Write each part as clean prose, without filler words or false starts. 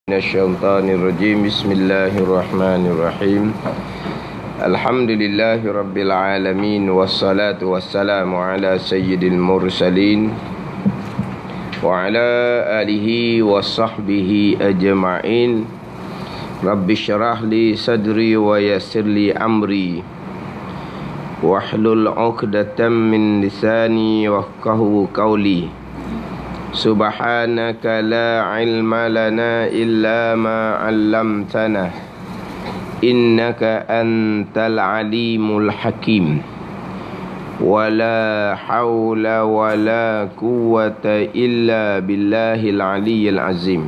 Minasyaitonirrajim. Bismillahirrahmanirrahim. Alhamdulillahirabbil alamin wassalatu wassalamu ala sayyidil mursalin wa ala alihi washabbihi ajma'in. Rabbi syrah li sadri wa yassir li amri wahlul 'uqdatam min lisani yafqahu qawli. Subhanaka la ilma lana illa ma 'allamtana innaka antal alimul hakim. Wala haula wala quwwata illa billahil aliyyil azim.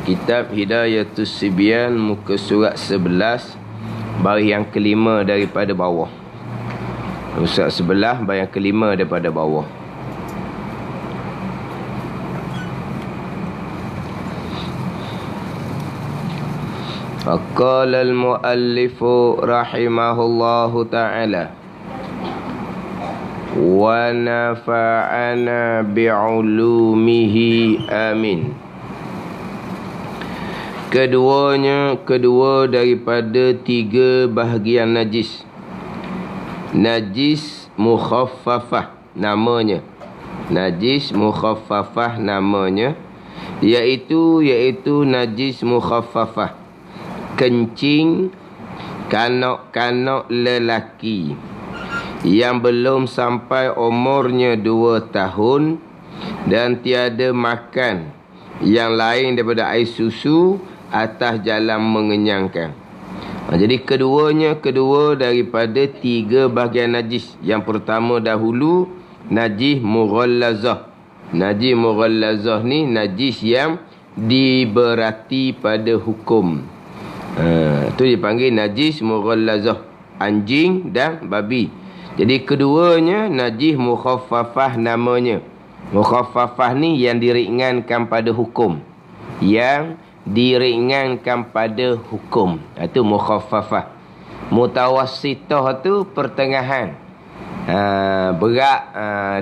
Kitab Hidayatus Sibyan, muka surat 11, baris yang kelima daripada bawah. Surat 11 baris yang kelima daripada bawah. Qala al-muallif rahimahullahu ta'ala wa nafa'ana bi'ulumihi amin. Kedua daripada tiga bahagian najis. Najis mukhaffafah namanya. Najis mukhaffafah namanya, iaitu najis mukhaffafah, kencing kanak-kanak lelaki yang belum sampai umurnya 2 tahun dan tiada makan yang lain daripada air susu atas jalan mengenyangkan. Jadi kedua daripada tiga bahagian najis. Yang pertama dahulu najis mughallazah. Najis mughallazah ni najis yang diberati pada hukum. Itu dipanggil najis mughallazah, anjing dan babi. Jadi keduanya najis mukhaffafah namanya. Mukhaffafah ni yang diringankan pada hukum. Yang diringankan pada hukum. Itu mukhaffafah. Mutawassitah tu pertengahan. Berat,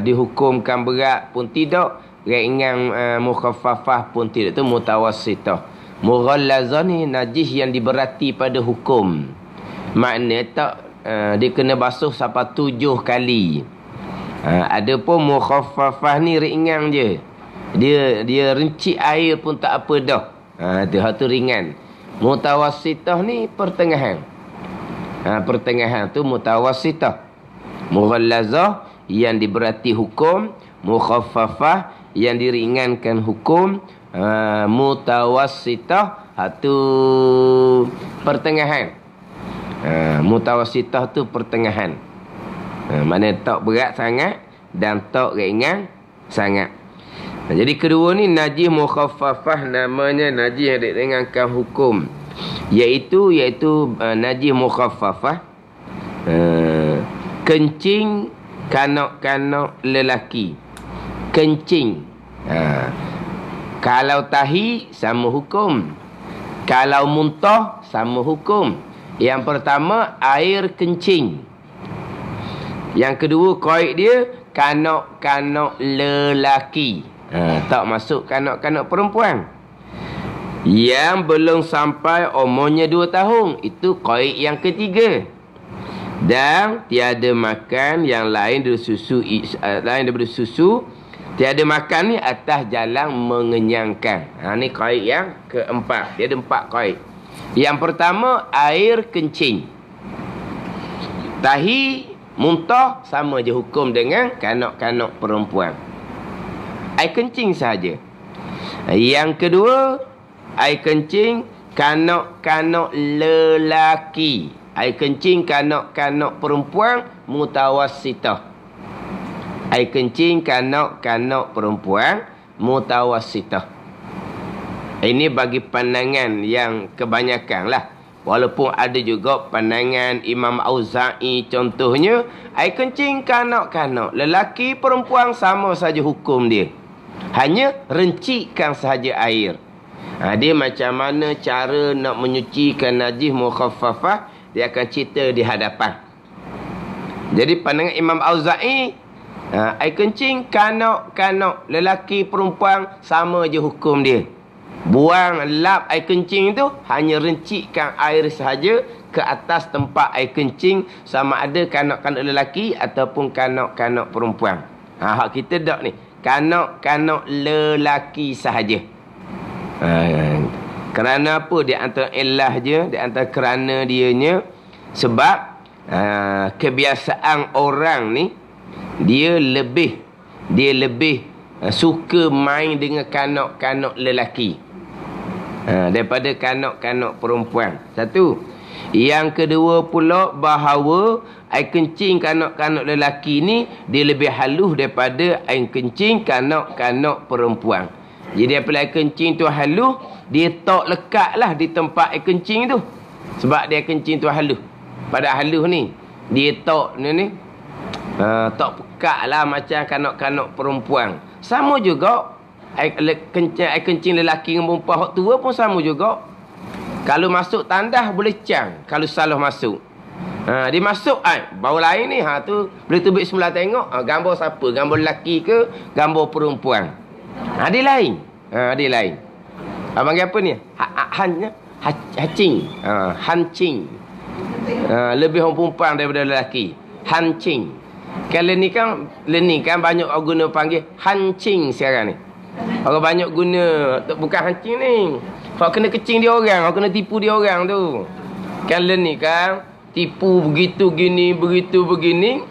dihukumkan berat pun tidak, ringan, mukhaffafah pun tidak. Itu mutawassitah. Mughallazah ni najis yang diberati pada hukum. Maknanya tak dia kena basuh sampai 7 kali. Adapun mukhaffafah ni ringan je. Dia rencik air pun tak apa dah. Tu ringan. Mutawassitah ni pertengahan. Pertengahan tu mutawassitah. Mughallazah yang diberati hukum, mukhaffafah yang diringankan hukum. Mutawassitah tu pertengahan. Mutawassitah tu pertengahan. Maknanya tak berat sangat dan tak ringan sangat. Jadi kedua ni najis mukhaffafah namanya, najis yang diringankan hukum, iaitu najis mukhaffafah, kencing kanak-kanak lelaki. Kencing, kalau tahi sama hukum, kalau muntah sama hukum. Yang pertama air kencing. Yang kedua qaid dia kanak-kanak lelaki. Tak masuk kanak-kanak perempuan. Yang belum sampai umurnya 2 tahun, itu qaid yang ketiga. Dan tiada makan yang lain daripada susu. Tiada makan ni atas jalan mengenyangkan. Ni qaid yang keempat. Dia ada 4 qaid. Yang pertama air kencing. Tahi, muntah sama je hukum dengan kanak-kanak perempuan. Air kencing sahaja. Yang kedua air kencing kanak-kanak lelaki. Air kencing kanak-kanak perempuan mutawassitah. Air kencing kanak-kanak perempuan mutawassitah. Ini bagi pandangan yang kebanyakan lah. Walaupun ada juga pandangan Imam Auza'i contohnya, air kencing kanak-kanak lelaki perempuan sama saja hukum dia. Hanya rencikkan sahaja air. Dia macam mana cara nak menyucikan najis mukhaffafah, dia akan cerita di hadapan. Jadi pandangan Imam Auza'i, air kencing kanak-kanak lelaki perempuan sama je hukum dia. Buang lap air kencing tu, hanya rencikkan air sahaja ke atas tempat air kencing, sama ada kanak-kanak lelaki ataupun kanak-kanak perempuan. Hak kita dak ni, kanak-kanak lelaki sahaja. Kerana apa? Di antara ilah je, di antara kerana dianya, sebab kebiasaan orang ni dia lebih suka main dengan kanak-kanak lelaki daripada kanak-kanak perempuan. Satu. Yang kedua pula, bahawa air kencing kanak-kanak lelaki ni dia lebih halus daripada air kencing kanak-kanak perempuan. Jadi apabila air kencing tu halus, dia tak lekat lah di tempat air kencing tu. Sebab dia air kencing tu halus. Pada halus ni, dia tak tak pekat lah macam kanak-kanak perempuan. Sama juga air kencing lelaki dengan perempuan hak tua pun sama juga. Kalau masuk tandas boleh cang, kalau salah masuk. Dia masuk bau lain ni, tu boleh tubik sebelah tengok gambar siapa, gambar lelaki ke gambar perempuan. Dia lain. Dia lain. Abang apa ni? Hancing. Hancing. Lebih orang perempuan daripada lelaki. Hancing. Kalau ni kan banyak orang guna panggil hancing sekarang ni. Orang banyak guna, bukan hancing ni. Kalau kena kecing dia orang, kalau kena tipu dia orang tu. Kalau ni kan tipu begitu gini, begitu begini.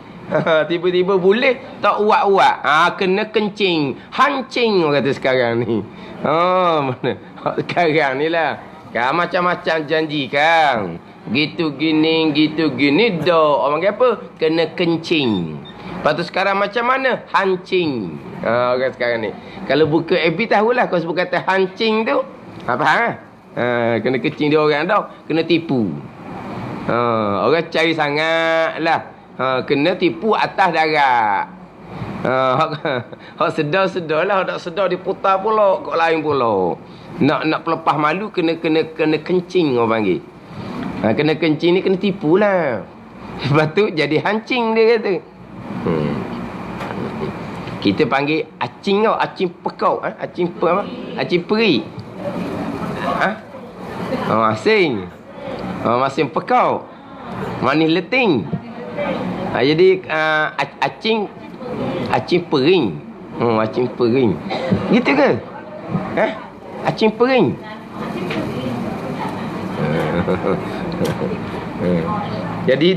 Tiba-tiba boleh tak uat-uat. Kena kencing. Hancing orang kata sekarang ni. Mana? Sekarang ni lah. Kan macam-macam janji kan. Gitu gini dah. Orang kata apa? Kena kencing. Lepas tu sekarang macam mana? Hancing. Orang sekarang ni. Kalau buka FB tahulah kalau sebut kata hancing tu. Faham? Kena kencing dia orang tau. Kena tipu. Orang cari sangat lah. Kena tipu atas darat. Hak sedar-sedar lah. Hak tak sedar diputar pula. Kok lain pula. Nak pelepah malu kena kencing orang panggil. Kena kencing ni kena tipu lah. Lepas tu jadi hancing dia kata. Kita panggil acing tau. Acing pekau. Acing apa? Acing peri. Asing. Masing pekau. Manis leting. Jadi acing pering. Acing pering. Gitu ke? Acing pering. Jadi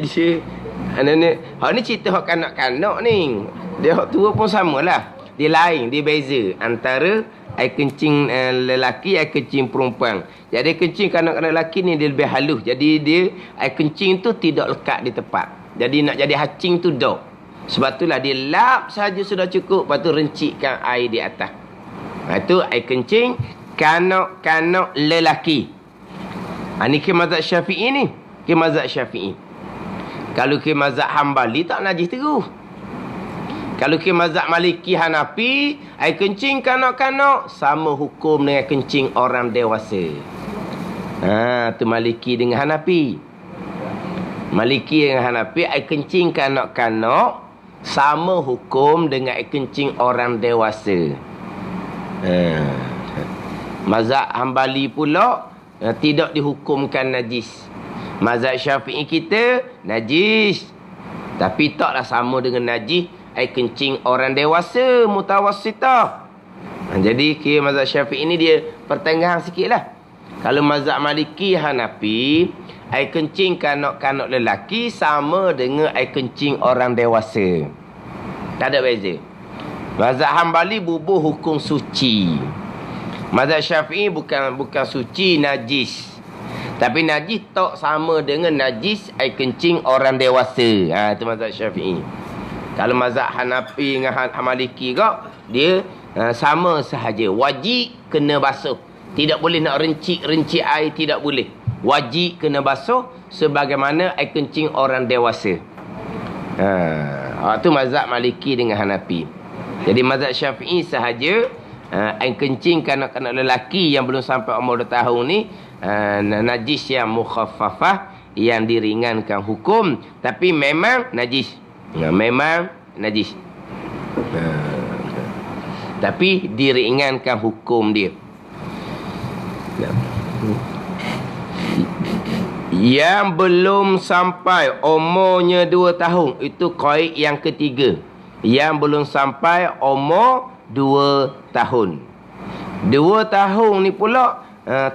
hak ni cerita hak kanak-kanak ni. Dia hak tua pun samalah. Dia lain, dia beza antara air kencing lelaki, air kencing perempuan. Jadi air kencing kanak-kanak lelaki ni dia lebih halus. Jadi dia air kencing tu tidak lekat di tempat. Jadi nak jadi hacing tu dak. Sebab itulah dia lap saja sudah cukup, lepas tu rencikkan air di atas. Itu air kencing kanak-kanak lelaki. Ini ke mazhab Syafi'i ni. Ke mazhab Syafi'i. Kalau ke mazhab Hambali tak najis terus. Kalau ke mazhab Maliki Hanafi, air kencing kanak-kanak sama hukum dengan kencing orang dewasa. Tu Maliki dengan Hanafi. Maliki dengan Hanafi, air kencing kanak-kanak sama hukum dengan air kencing orang dewasa. Mazhab Hambali pula tidak dihukumkan najis. Mazhab Syafi'i kita najis, tapi taklah sama dengan najis air kencing orang dewasa mutawassitah. Jadi kira mazhab Syafi'i ini dia pertengahan sikit lah. Kalau mazhab Maliki Hanafi, air kencing kanak-kanak lelaki sama dengan air kencing orang dewasa. Tak ada beza. Mazhab Hambali bubuh hukum suci. Mazhab Syafi'i bukan suci, najis. Tapi najis tak sama dengan najis air kencing orang dewasa. Itu mazhab Syafi'i. Kalau mazhab Hanafi dengan Maliki kau, dia sama sahaja. Wajib kena basuh. Tidak boleh nak rencik air, tidak boleh. Wajib kena basuh sebagaimana air kencing orang dewasa. Itu mazhab Maliki dengan Hanafi. Jadi mazhab Syafi'i sahaja air kencing kanak-kanak lelaki yang belum sampai umur 2 tahun ni najis yang mukhaffafah, yang diringankan hukum, tapi memang najis. Memang najis. Tapi diringankan hukum dia. Yang belum sampai umurnya 2 tahun, itu qaid yang ketiga. Yang belum sampai umur 2 tahun. 2 tahun ni pula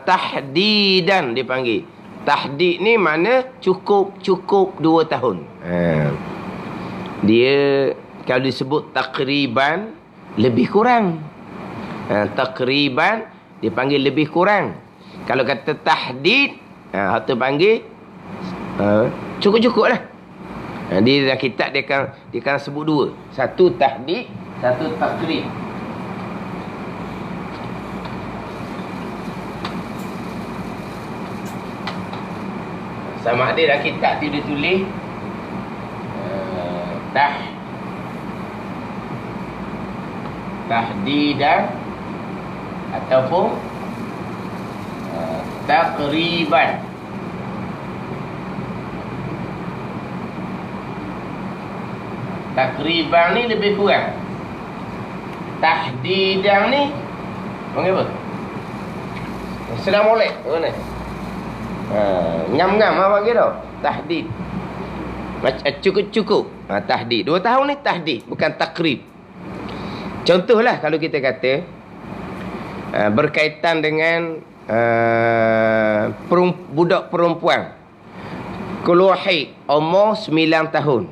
tahdidan dipanggil. Tahdid ni mana cukup 2 tahun. Dia kalau disebut takriban lebih kurang. Takriban dipanggil lebih kurang. Kalau kata tahdid, tu panggil cukup-cukup lah. Di dalam kitab dia akan sebut 2. Satu tahdid, satu takrib. Sama ada dalam kitab dia tulis tahdidan ataupun takriban. Takriban ni lebih kurang. Tahdidan ni panggil apa? Assalamualaikum. Mana? Ngam-ngam apa panggil tau? Tahdid. Cukup-cukup. Tahdid. 2 tahun ni tahdid, bukan takrib. Contohlah kalau kita kata berkaitan dengan budak perempuan keluar haid umur 9 tahun.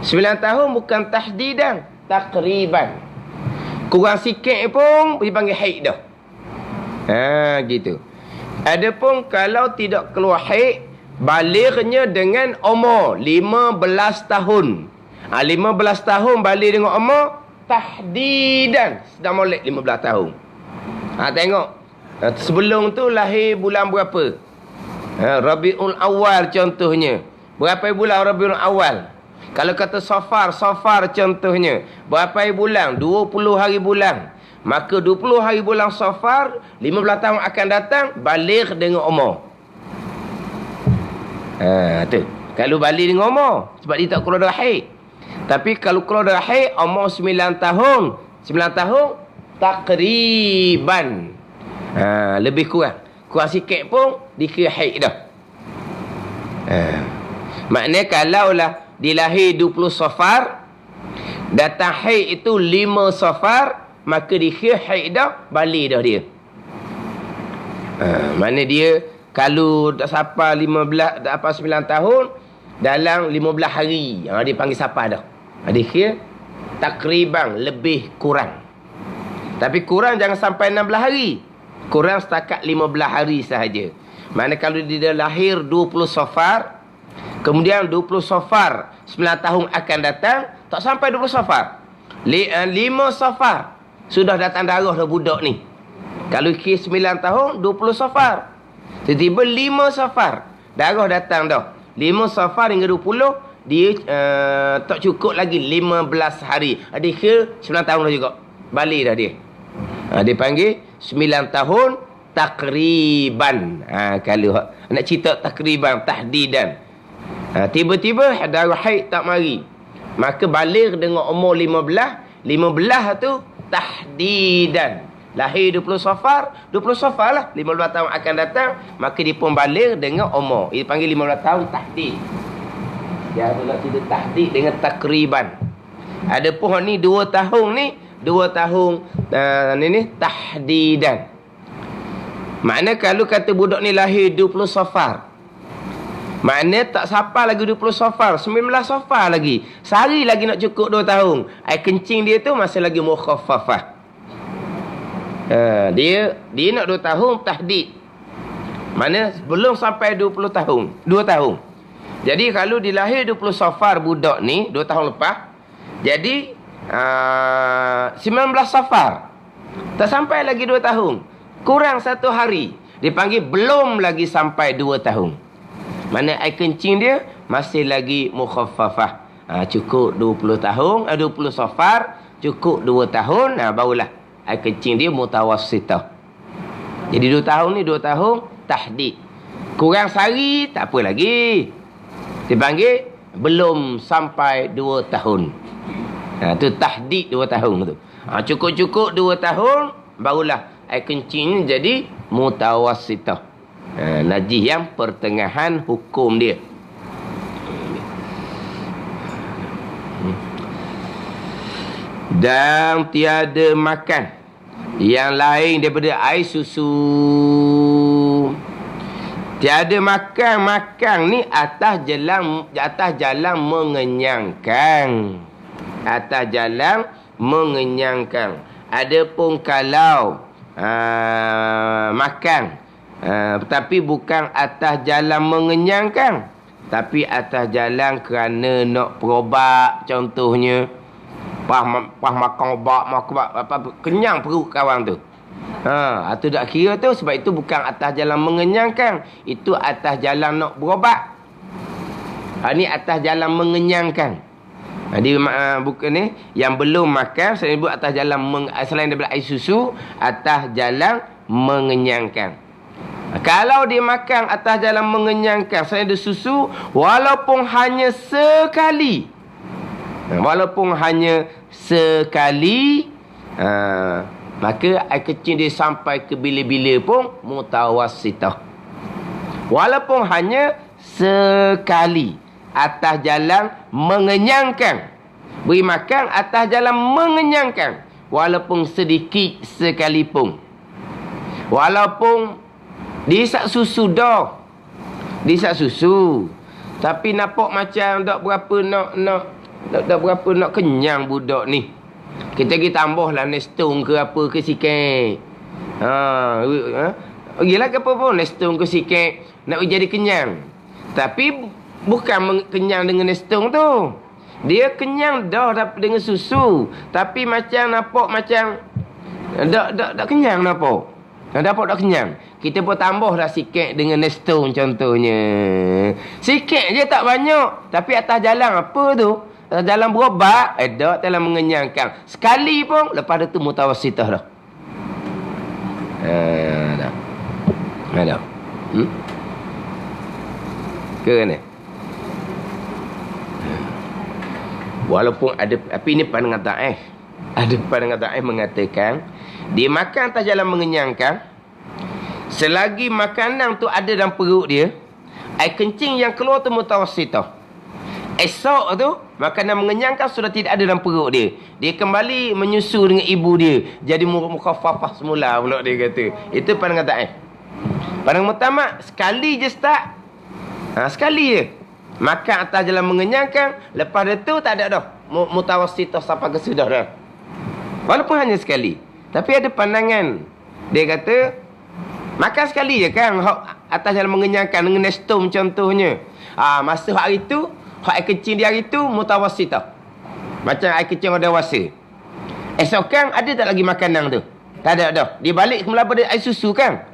9 tahun bukan tahdidan, takriban. Kurang sikit pun dipanggil haid dah. Gitu. Adapun kalau tidak keluar haid, balighnya dengan umur 15 tahun. 15 tahun balik dengan umur tahdidan. Sudah molek 15 tahun. Tengok. Sebelum tu lahir bulan berapa? Rabiul Awal contohnya. Berapa bulan Rabiul Awal? Kalau kata Safar contohnya. Berapa bulan? 20 hari bulan. Maka 20 hari bulan Safar, 15 tahun akan datang, balik dengan umur. Tu. Kalau balik dengan umur, sebab dia tak keluar dari haid. Tapi kalau keluar dari haid, umur 9 tahun. 9 tahun, takriban. Lebih kurang. Kurang sikit pun, dikira haid dah. Maknanya kalaulah dilahir 20 Safar, datang haid itu 5 Safar, maka dikira haid dah, balik dah dia. Mana dia kalau tak sampai 15, tak sampai 9 tahun, dalam 15 hari dia panggil sapa dah. Dia kira takriban, lebih kurang. Tapi kurang jangan sampai 16 hari. Kurang setakat 15 hari sahaja. Mana kalau dia lahir 20 Safar, kemudian 20 Safar 9 tahun akan datang, tak sampai 20 Safar, 5 Safar sudah datang darah dah budak ni. Kalau kira 9 tahun, 20 Safar. Tiba-tiba 5 Safar, darah datang dah. 5 Safar hingga 20, dia tak cukup lagi 15 hari. Dia kira 9 tahun dah juga. Balik dah dia. Dia panggil 9 tahun takriban. Kalau nak cerita takriban, tahdidan. Tiba-tiba darah haid tak mari. Maka balik dengan umur 15. 15 tu tahdidan. Lahir 20 Safar, 20 Safar lah, 15 tahun akan datang, maka dia pun balik dengan umur. Dia panggil 15 tahun tahdid. Dia adalah tidak tahdid dengan takriban. Ada pohon ni 2 tahun ni, 2 tahun ni tahdidan. Makna kalau kata budak ni lahir 20 Safar, makna tak sampai lagi 20 Safar, 19 Safar lagi. Sehari lagi nak cukup 2 tahun. Air kencing dia tu masih lagi mukhaffafah. Dia nak 2 tahun tahdid. Mana belum sampai 20 tahun. 2 tahun. Jadi kalau dilahir 20 Safar budak ni 2 tahun lepas, jadi 19 Safar. Tak sampai lagi 2 tahun. Kurang 1 hari. Dipanggil belum lagi sampai 2 tahun. Mana air kencing dia masih lagi mukhaffafah. Cukup 20 tahun, 20 Safar, cukup 2 tahun, barulah air kencing dia mutawassitah. Jadi 2 tahun ni 2 tahun tahdid. Kurang sehari tak apa lagi. Dipanggil belum sampai 2 tahun. Tu tahdid 2 tahun tu. Cukup-cukup 2 tahun barulah air kencing jadi mutawassitah. Najis yang pertengahan hukum dia. Dan tiada makan yang lain daripada air susu. Tiada makan ni atas jalan mengenyangkan. Atas jalan mengenyangkan. Adapun kalau makan tapi bukan atas jalan mengenyangkan, tapi atas jalan kerana nak berobat, contohnya pas makan ubat, kenyang perut kawan tu. Itu tak kira tu, sebab itu bukan atas jalan mengenyangkan, itu atas jalan nak berobat. Ni atas jalan mengenyangkan. Bukan ni yang belum makan, saya sebut atas jalan selain daripada air susu, atas jalan mengenyangkan. Kalau dia makan atas jalan mengenyangkan selain ada susu, walaupun hanya sekali, maka air kecil dia sampai ke bila-bila pun mutawassitah. Walaupun hanya sekali, atas jalan mengenyangkan. Beri makan atas jalan mengenyangkan, walaupun sedikit sekalipun. Walaupun diisak susu dah. Diisak susu, tapi nampak macam tak berapa nak kenyang budak ni. Kita pergi tambahlah Nestum ke apa ke sikit. Gilah ke apa pun Nestum ke sikit nak jadi kenyang. Tapi bukan kenyang dengan Nestum tu. Dia kenyang dah dengan susu, tapi macam nampak macam tak kenyang nampak. Nampak tak kenyang. Kita pun tambahlah sikit dengan Nestum contohnya. Sikit je, tak banyak. Tapi atas jalan apa tu? Atas jalan berobat, tak telah mengenyangkan. Sekali pun, lepas tu mutawassitah dah. Ada. Kerana walaupun ada, tapi ini pandangan Ta'if. Ada pandangan Ta'if mengatakan, dia makan atas jalan mengenyangkan, selagi makanan tu ada dalam perut dia, air kencing yang keluar tu mutawassitah. Esok tu makanan mengenyangkan sudah tidak ada dalam perut dia. Dia kembali menyusu dengan ibu dia, jadi mukhaffafah semula pula dia kata. Itu pandangan Ta'if. Pandangan Mutamak, sekali je start. Sekali je makan atas jalan mengenyangkan, lepas tu tak ada dah mutawassitah sampai ke sudah dah. Walaupun hanya sekali. Tapi ada pandangan, dia kata makan sekali je kan, atas jalan mengenyangkan dengan Nestum contohnya. Masa hari tu, air kecil di hari tu mutawassitah. Macam air kecil orang dewasa. Esokan ada tak lagi makanan tu? Tak ada dah. Dia balik semula pada air susu kan.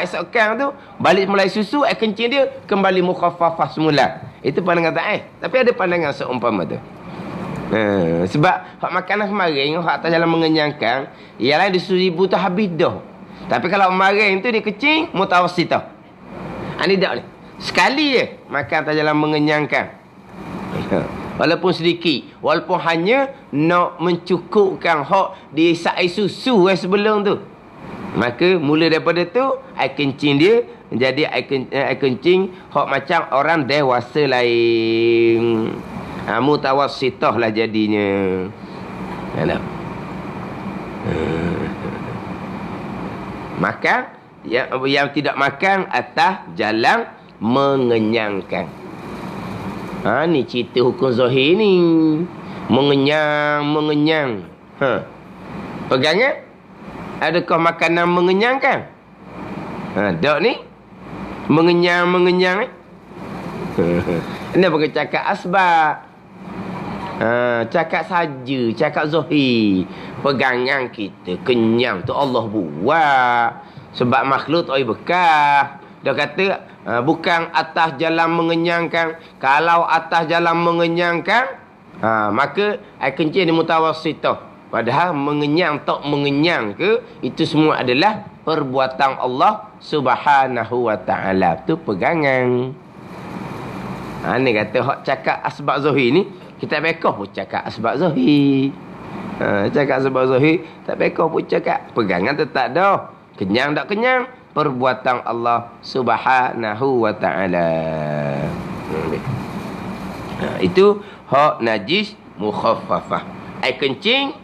Esokan tu balik semula air susu, air kencing dia kembali mukhaffafah semula. Itu pandangan Ta'if. Tapi ada pandangan seumpama tu. Sebab makanan kemarin, atas jalan mengenyangkan, yang lain disuruh ibu tu habis dah. Tapi kalau kemarin tu dia kecing, mutawassitah. Ini tak ni. Sekali je makan atas jalan mengenyangkan. Walaupun sedikit, walaupun hanya nak mencukupkan hak dia sak air susu sebelum tu, maka mula daripada tu air kencing dia menjadi air kencing hak macam orang dewasa lain. Mutawassitah lah jadinya. Makan yang tidak makan atas jalan mengenyangkan. Ni cerita hukum zahir ni. Mengenyang. Pegangan? Adakah makanan mengenyangkan? Tak ni? Mengenyang ni? Ini pakai cakap asbab. Cakap saja, cakap zahir. Pegangan kita kenyang tu Allah buat. Sebab makhluk tak bekas. Dia kata bukan atas jalan mengenyangkan. Kalau atas jalan mengenyangkan, maka air kencing dia mutawassitah. Padahal mengenyang tak mengenyang ke, itu semua adalah perbuatan Allah Subhanahu wa ta'ala. Tu pegangan. Ni kata hak cakap asbab zahir ni, kita bekoh pun cakap asbab zahir. Cakap asbab zahir, tak bekoh pun cakap. Pegangan tetap dah. Kenyang tak kenyang, perbuatan Allah Subhanahu wa taala. Itu hak najis mukhaffafah. Air kencing.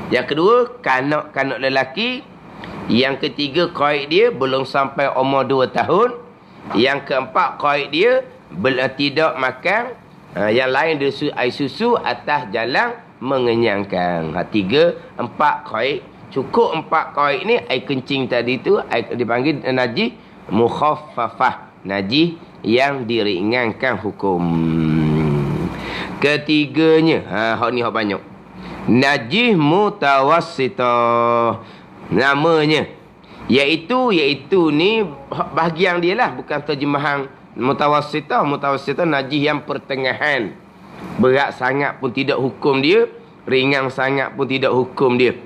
Yang kedua, kanak-kanak lelaki. Yang ketiga, qaid dia belum sampai umur 2 tahun. Yang keempat, qaid dia tidak makan yang lain dari air susu atas jalan mengenyangkan. 3, 4 qaid. Cukup 4 qaid ni, air kencing tadi tu dipanggil najis mukhaffafah. Najis yang diringankan hukum. Ketiganya, hak ni hak banyak. Najis mutawassitah. Namanya iaitu ni bahagian dia lah, bukan terjemahan mutawassitah. Mutawassitah najis yang pertengahan. Berat sangat pun tidak hukum dia, ringan sangat pun tidak hukum dia.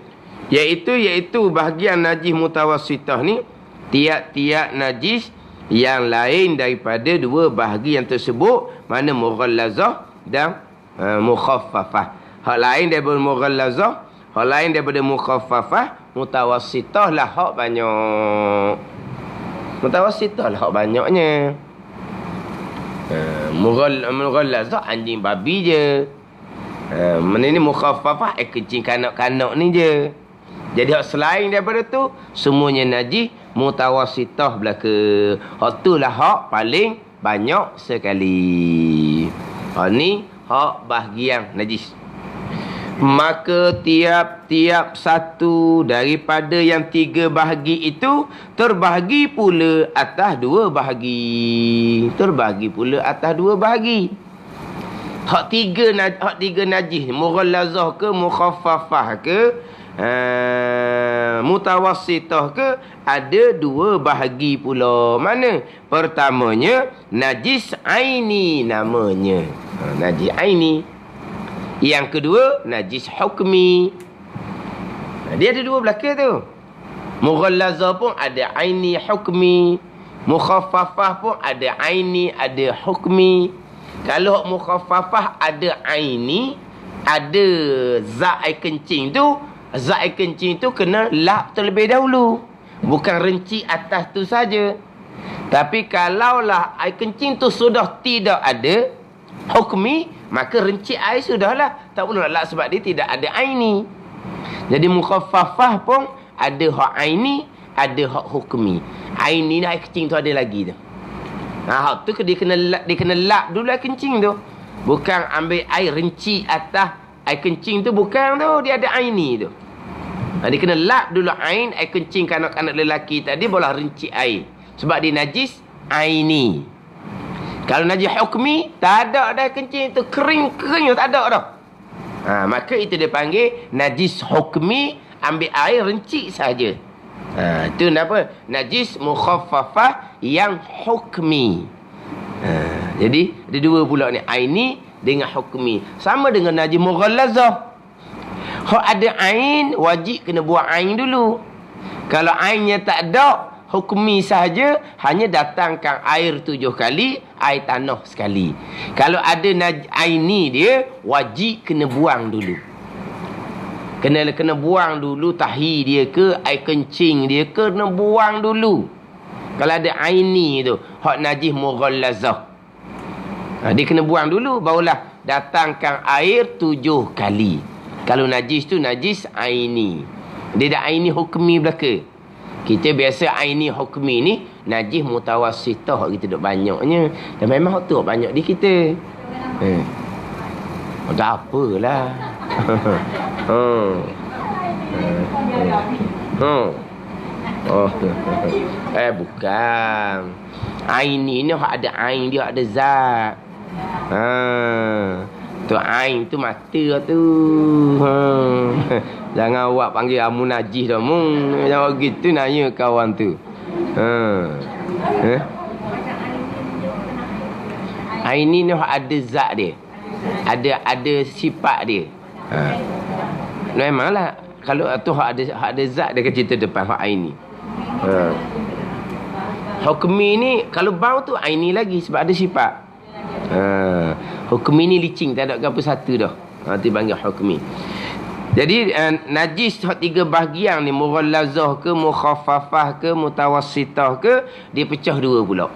Iaitu bahagian najis mutawassitah ni tiap-tiap najis yang lain daripada dua bahagi yang tersebut, mana mughallazah dan mukhaffafah. Hak lain daripada mughallazah, hak lain daripada mukhaffafah. Mutawassitah lah hak banyak. Mutawassitah lah hak banyaknya. Mughallazah anjing babi je. Mana ni mukhaffafah kencing kanak-kanak ni je. Jadi hak selain daripada tu semuanya najis mutawassitah belaka. Hak tu lah hak paling banyak sekali. Hak ni hak bahagian najis. Maka tiap-tiap satu daripada yang 3 bahagi itu terbahagi pula atas 2 bahagi. Terbahagi pula atas 2 bahagi. Hak 3 najis, mughallazah ke, mukhaffafah ke, mutawassitah ke, ada 2 bahagi pula. Mana? Pertamanya najis aini namanya. Najis aini. Yang kedua, najis hukmi. Dia ada 2 belaka tu. Mughallazah pun ada aini hukmi. Mukhaffafah pun ada aini, ada hukmi. Kalau mukhaffafah ada aini, ada zat air kencing tu, zat air kencing tu kena lap terlebih dahulu. Bukan renci atas tu saja. Tapi kalaulah air kencing tu sudah tidak ada hukmi, maka rencik air sudahlah. Tak perlu nak lap sebab dia tidak ada aini. Jadi mukhaffafah pun ada hak aini, ada hak hukmi. Aini ni air kencing tu ada lagi tu. Hak tu dia kena lap dulu air kencing tu. Bukan ambil air rencik atas air kencing tu, bukan tu. Dia ada aini tu. Dia kena lap dulu air kencing kanak-kanak lelaki tadi, boleh rencik air. Sebab dia najis aini. Kalau najis hukmi, tak ada dah kencing tu, kering tak ada dah. Maka itu dia panggil najis hukmi, ambil air rencik saja. Itu kenapa? Najis mukhaffafah yang hukmi. Jadi ada 2 pula ni, aini dengan hukmi. Sama dengan najis mughallazah. Hak ada ain, wajib kena buang ain dulu. Kalau ainnya tak ada, hukmi sahaja, hanya datangkan air 7 kali, air tanah sekali. Kalau ada aini dia, wajib kena buang dulu. Kena buang dulu tahi dia ke, air kencing dia ke, kena buang dulu. Kalau ada aini tu, hak najis mughallazah. Dia kena buang dulu, barulah datangkan air 7 kali. Kalau najis tu najis aini. Dia ada aini hukmi belaka. Kita biasa aini hukmi ni najis mutawassitah kita duk banyaknya. Dan memang tu banyak di kita. Tak apalah. Bukan. Aini ni ada ain dia, ada zat. Tu ain tu mata tu. Jangan awak panggil amu najis dah mung. Jangan gitu nanya kawan tu. Ain ni ada zat dia. Ada sifat dia. Memanglah kalau tu ada zat dia cerita depan hak ain ni. Hukmi ni kalau bau tu ain ni lagi sebab ada sifat. Hukmi ni licin, tak ada apa satu dah. Itu panggil hukmi. Jadi najis hak 3 bahagian ni, mughallazah ke, mukhaffafah ke, mutawassitah ke, dia pecah 2 pula.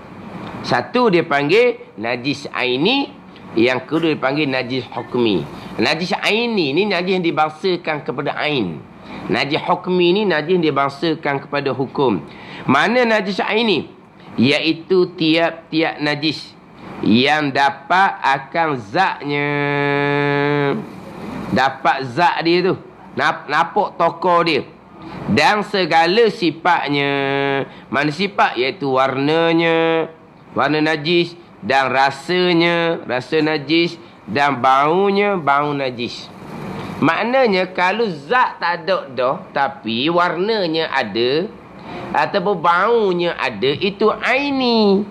Satu dia panggil najis aini, yang kedua dia panggil najis hukmi. Najis aini ni najis yang dibangsakan kepada ain. Najis hukmi ni najis yang dibangsakan kepada hukum. Mana najis aini? Iaitu tiap-tiap najis yang dapat akan zatnya. Dapat zat dia tu, nampak tokoh dia dan segala sifatnya. Mana sifat? Iaitu warnanya, warna najis, dan rasanya, rasa najis, dan baunya, bau najis. Maknanya kalau zat tak ada dah, tapi warnanya ada ataupun baunya ada, itu aini.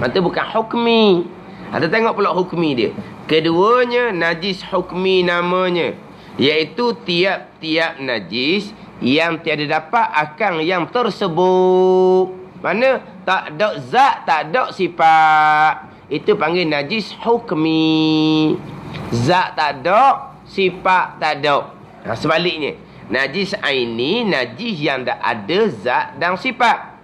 Itu bukan hukmi. Ada tengok pula hukmi dia. Keduanya najis hukmi namanya, iaitu tiap-tiap najis yang tiada dapat akan yang tersebut. Mana tak ada zat, tak ada sifat, itu panggil najis hukmi. Zat tak ada, sifat tak ada. Sebaliknya, najis aini najis yang dah ada zat dan sifat,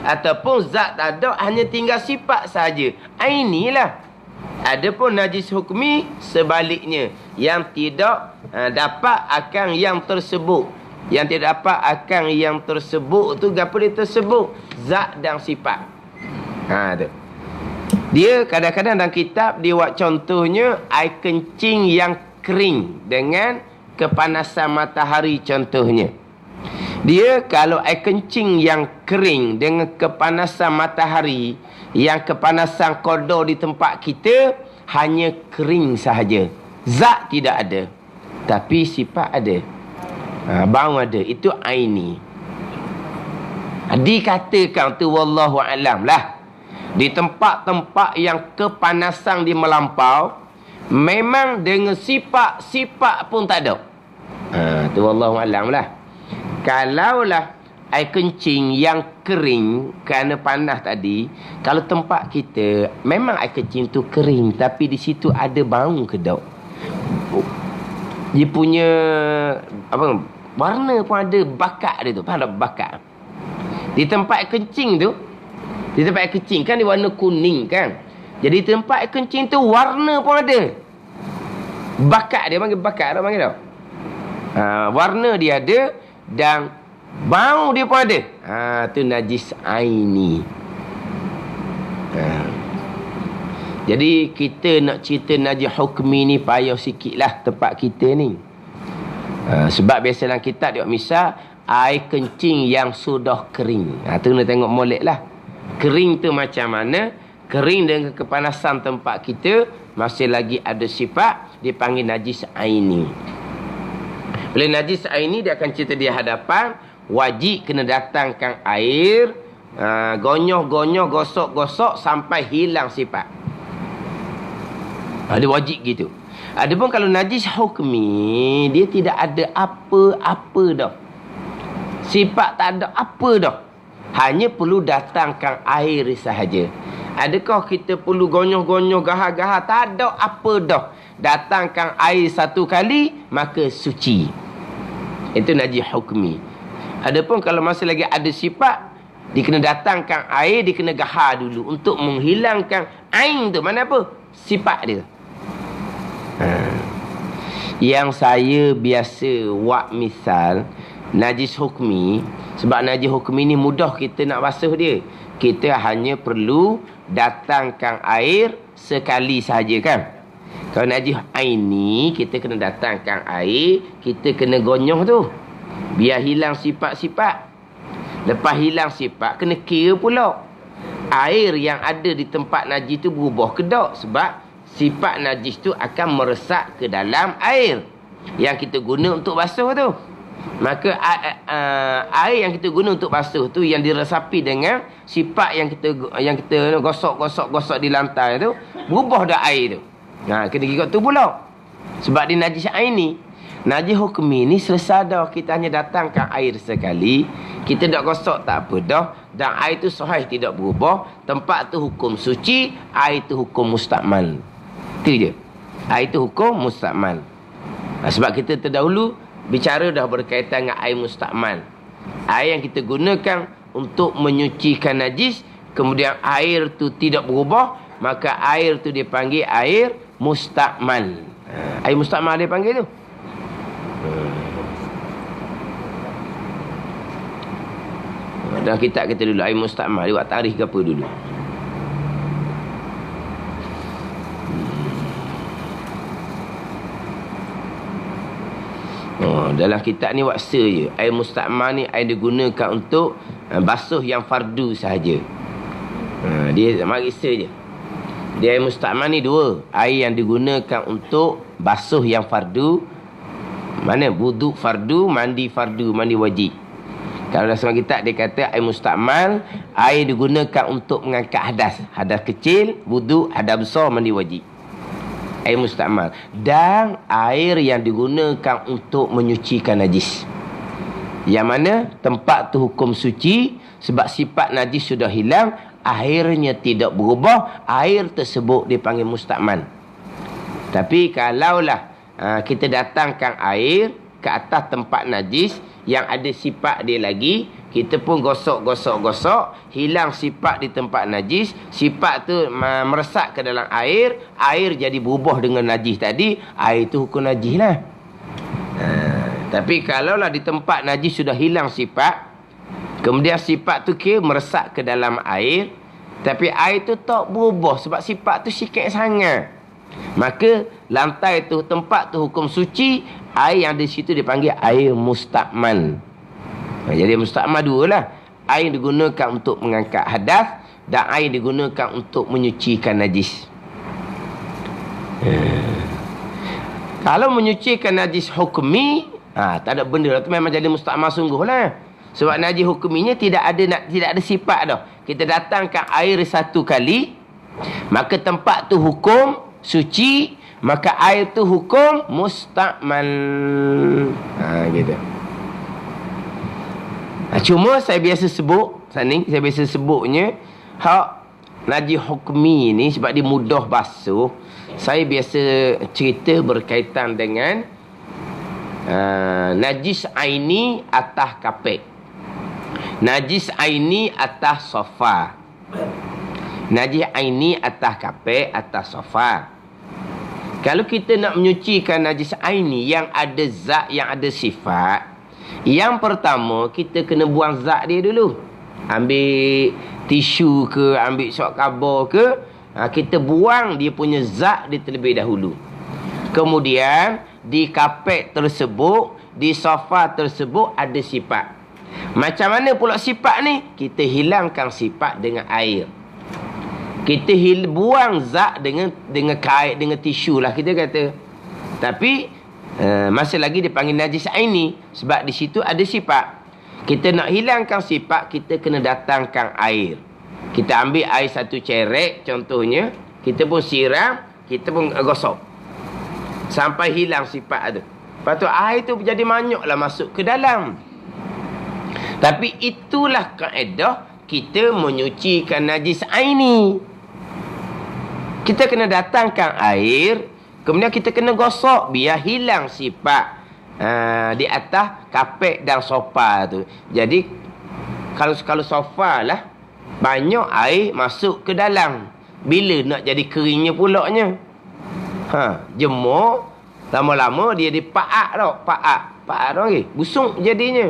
ataupun zat tak ada, hanya tinggal sifat saja, aini lah. Adapun najis hukmi sebaliknya, yang tidak dapat akan yang tersebut. Yang tidak dapat akan yang tersebut tu, apa dia tersebut? Zat dan sifat. Tu. Dia kadang-kadang dalam kitab dia buat contohnya air kencing yang kering dengan kepanasan matahari contohnya. Dia kalau air kencing yang kering dengan kepanasan matahari, yang kepanasan kodor di tempat kita hanya kering sahaja, zat tidak ada, tapi sifat ada, bau ada, itu aini. Dikatakan tu wallahu alam lah, di tempat-tempat yang kepanasan dia melampau, memang dengan sifat pun tak ada. Tu wallahu alam lah. Kalaulah air kencing yang kering kerana panas tadi, kalau tempat kita memang air kencing tu kering, tapi di situ ada bau ke tak? Dia punya apa, warna pun ada, bakat dia tu, faham tak bakat? Di tempat air kencing tu, di tempat air kencing kan dia warna kuning kan, jadi tempat air kencing tu warna pun ada, bakat dia panggil bakat tak panggil tak? Warna dia ada dan bau dia pun ada. Tu najis aini. Jadi kita nak cerita najis hukmi ni payah sikit lah tempat kita ni. Sebab biasa dalam kitab dia misal air kencing yang sudah kering. Tu nak tengok molek lah. Kering tu macam mana? Kering dengan kepanasan tempat kita, masih lagi ada sifat, dipanggil najis aini. Bila najis aini, dia akan cerita di hadapan, wajib kena datangkan air, gonyoh-gonyoh, gosok-gosok sampai hilang sifat. Dia wajib gitu. Adapun kalau najis hukmi, dia tidak ada apa-apa dah. Sifat tak ada apa dah. Hanya perlu datangkan air sahaja. Adakah kita perlu gonyoh-gonyoh, gahar-gahar? Tak ada apa dah. Datangkan air satu kali, maka suci. Itu najis hukmi. Adapun kalau masih lagi ada sifat, dia kena datangkan air, dia kena gahar dulu untuk menghilangkan ain tu. Mana apa? Sifat dia. Yang saya biasa buat misal najis hukmi, sebab najis hukmi ni mudah kita nak basuh dia. Kita hanya perlu datangkan air sekali sahaja kan. Kalau najis aini, kita kena datangkan air, kita kena gonyoh tu, biar hilang sifat-sifat. Lepas hilang sifat, kena kira pula air yang ada di tempat najis tu berubah ke tak. Sebab sifat najis tu akan meresap ke dalam air yang kita guna untuk basuh tu. Maka air yang kita guna untuk basuh tu, yang diresapi dengan sifat yang kita gosok di lantai tu, berubah dah air tu. Kena ikut tu pula. Sebab dia najis aini. Najis hukmi ni selesai dah, kita hanya datangkan air sekali, kita tak gosok tak apa dah, dan air tu sahih tidak berubah, tempat tu hukum suci, air tu hukum mustakmal. Itu je. Air tu hukum mustakmal. Sebab kita terdahulu bicara dah berkaitan dengan air mustakmal. Air yang kita gunakan untuk menyucikan najis, kemudian air tu tidak berubah, maka air tu dipanggil air mustakmal. Air mustakmal dia panggil tu. Dalam kitab kita dulu, air mustakmal, dia buat tarikh ke apa dulu. Dalam kitab ni waksa je. Air mustakmal ni air digunakan untuk basuh yang fardu sahaja. Dia mariksa je. Dia air mustakmal ni dua. Air yang digunakan untuk basuh yang fardu. Mana? Wuduk fardu, mandi fardu, mandi wajib. Kalau dalam sebuah kitab dia kata air mustakmal, air digunakan untuk mengangkat hadas. Hadas kecil, wuduk, hadas besar, mandi wajib. Air mustakmal. Dan air yang digunakan untuk menyucikan najis. Yang mana tempat tu hukum suci, sebab sifat najis sudah hilang, airnya tidak berubah, air tersebut dipanggil mustakmal. Tapi kalaulah kita datangkan air ke atas tempat najis yang ada sifat dia lagi, kita pun gosok, hilang sifat di tempat najis, sifat tu meresap ke dalam air, air jadi berubah dengan najis tadi, air tu hukum najis lah. Tapi kalaulah di tempat najis sudah hilang sifat, kemudian sifat tu meresap ke dalam air, tapi air tu tak berubah sebab sifat tu sikit sangat, maka lantai tu, tempat tu hukum suci, air yang di situ dipanggil air mustakmal. Jadi mustakmal dua lah. Air digunakan untuk mengangkat hadas dan air digunakan untuk menyucikan najis. Kalau menyucikan najis hukmi, tak ada benda lah tu, memang jadi mustakmal sungguh lah. Sebab najis hukminya tidak ada sifat dah. Kita datangkan air satu kali, maka tempat tu hukum suci, maka air tu hukum mustakmal. Gitu. Cuma saya biasa sebutnya hak najis hukmi ni sebab dia mudah basuh. Saya biasa cerita berkaitan dengan najis aini atas kapek, najis aini atas sofa, najis aini atas kapek, atas sofa. Kalau kita nak menyucikan najis aini yang ada zat, yang ada sifat, yang pertama kita kena buang zat dia dulu. Ambil tisu ke, ambil sok khabar ke, kita buang dia punya zat dia terlebih dahulu. Kemudian di kapek tersebut, di sofa tersebut ada sifat. Macam mana pula sifat ni? Kita hilangkan sifat dengan air. Kita buang zat dengan kait, dengan tisu lah kita kata. Tapi masih lagi dipanggil najis aini sebab di situ ada sifat. Kita nak hilangkan sifat, kita kena datangkan air. Kita ambil air satu cerek contohnya, kita pun siram, kita pun gosok sampai hilang sifat tu. Lepas tu air tu jadi manyaklah masuk ke dalam. Tapi itulah kaedah kita menyucikan najis aini. Kita kena datangkan air, kemudian kita kena gosok biar hilang sifat di atas kapek dan sofa tu. Jadi kalau sofa lah banyak air masuk ke dalam, bila nak jadi keringnya pulaknya? Jemur lama-lama dia dipaak tau, paak tau lagi, busuk jadinya.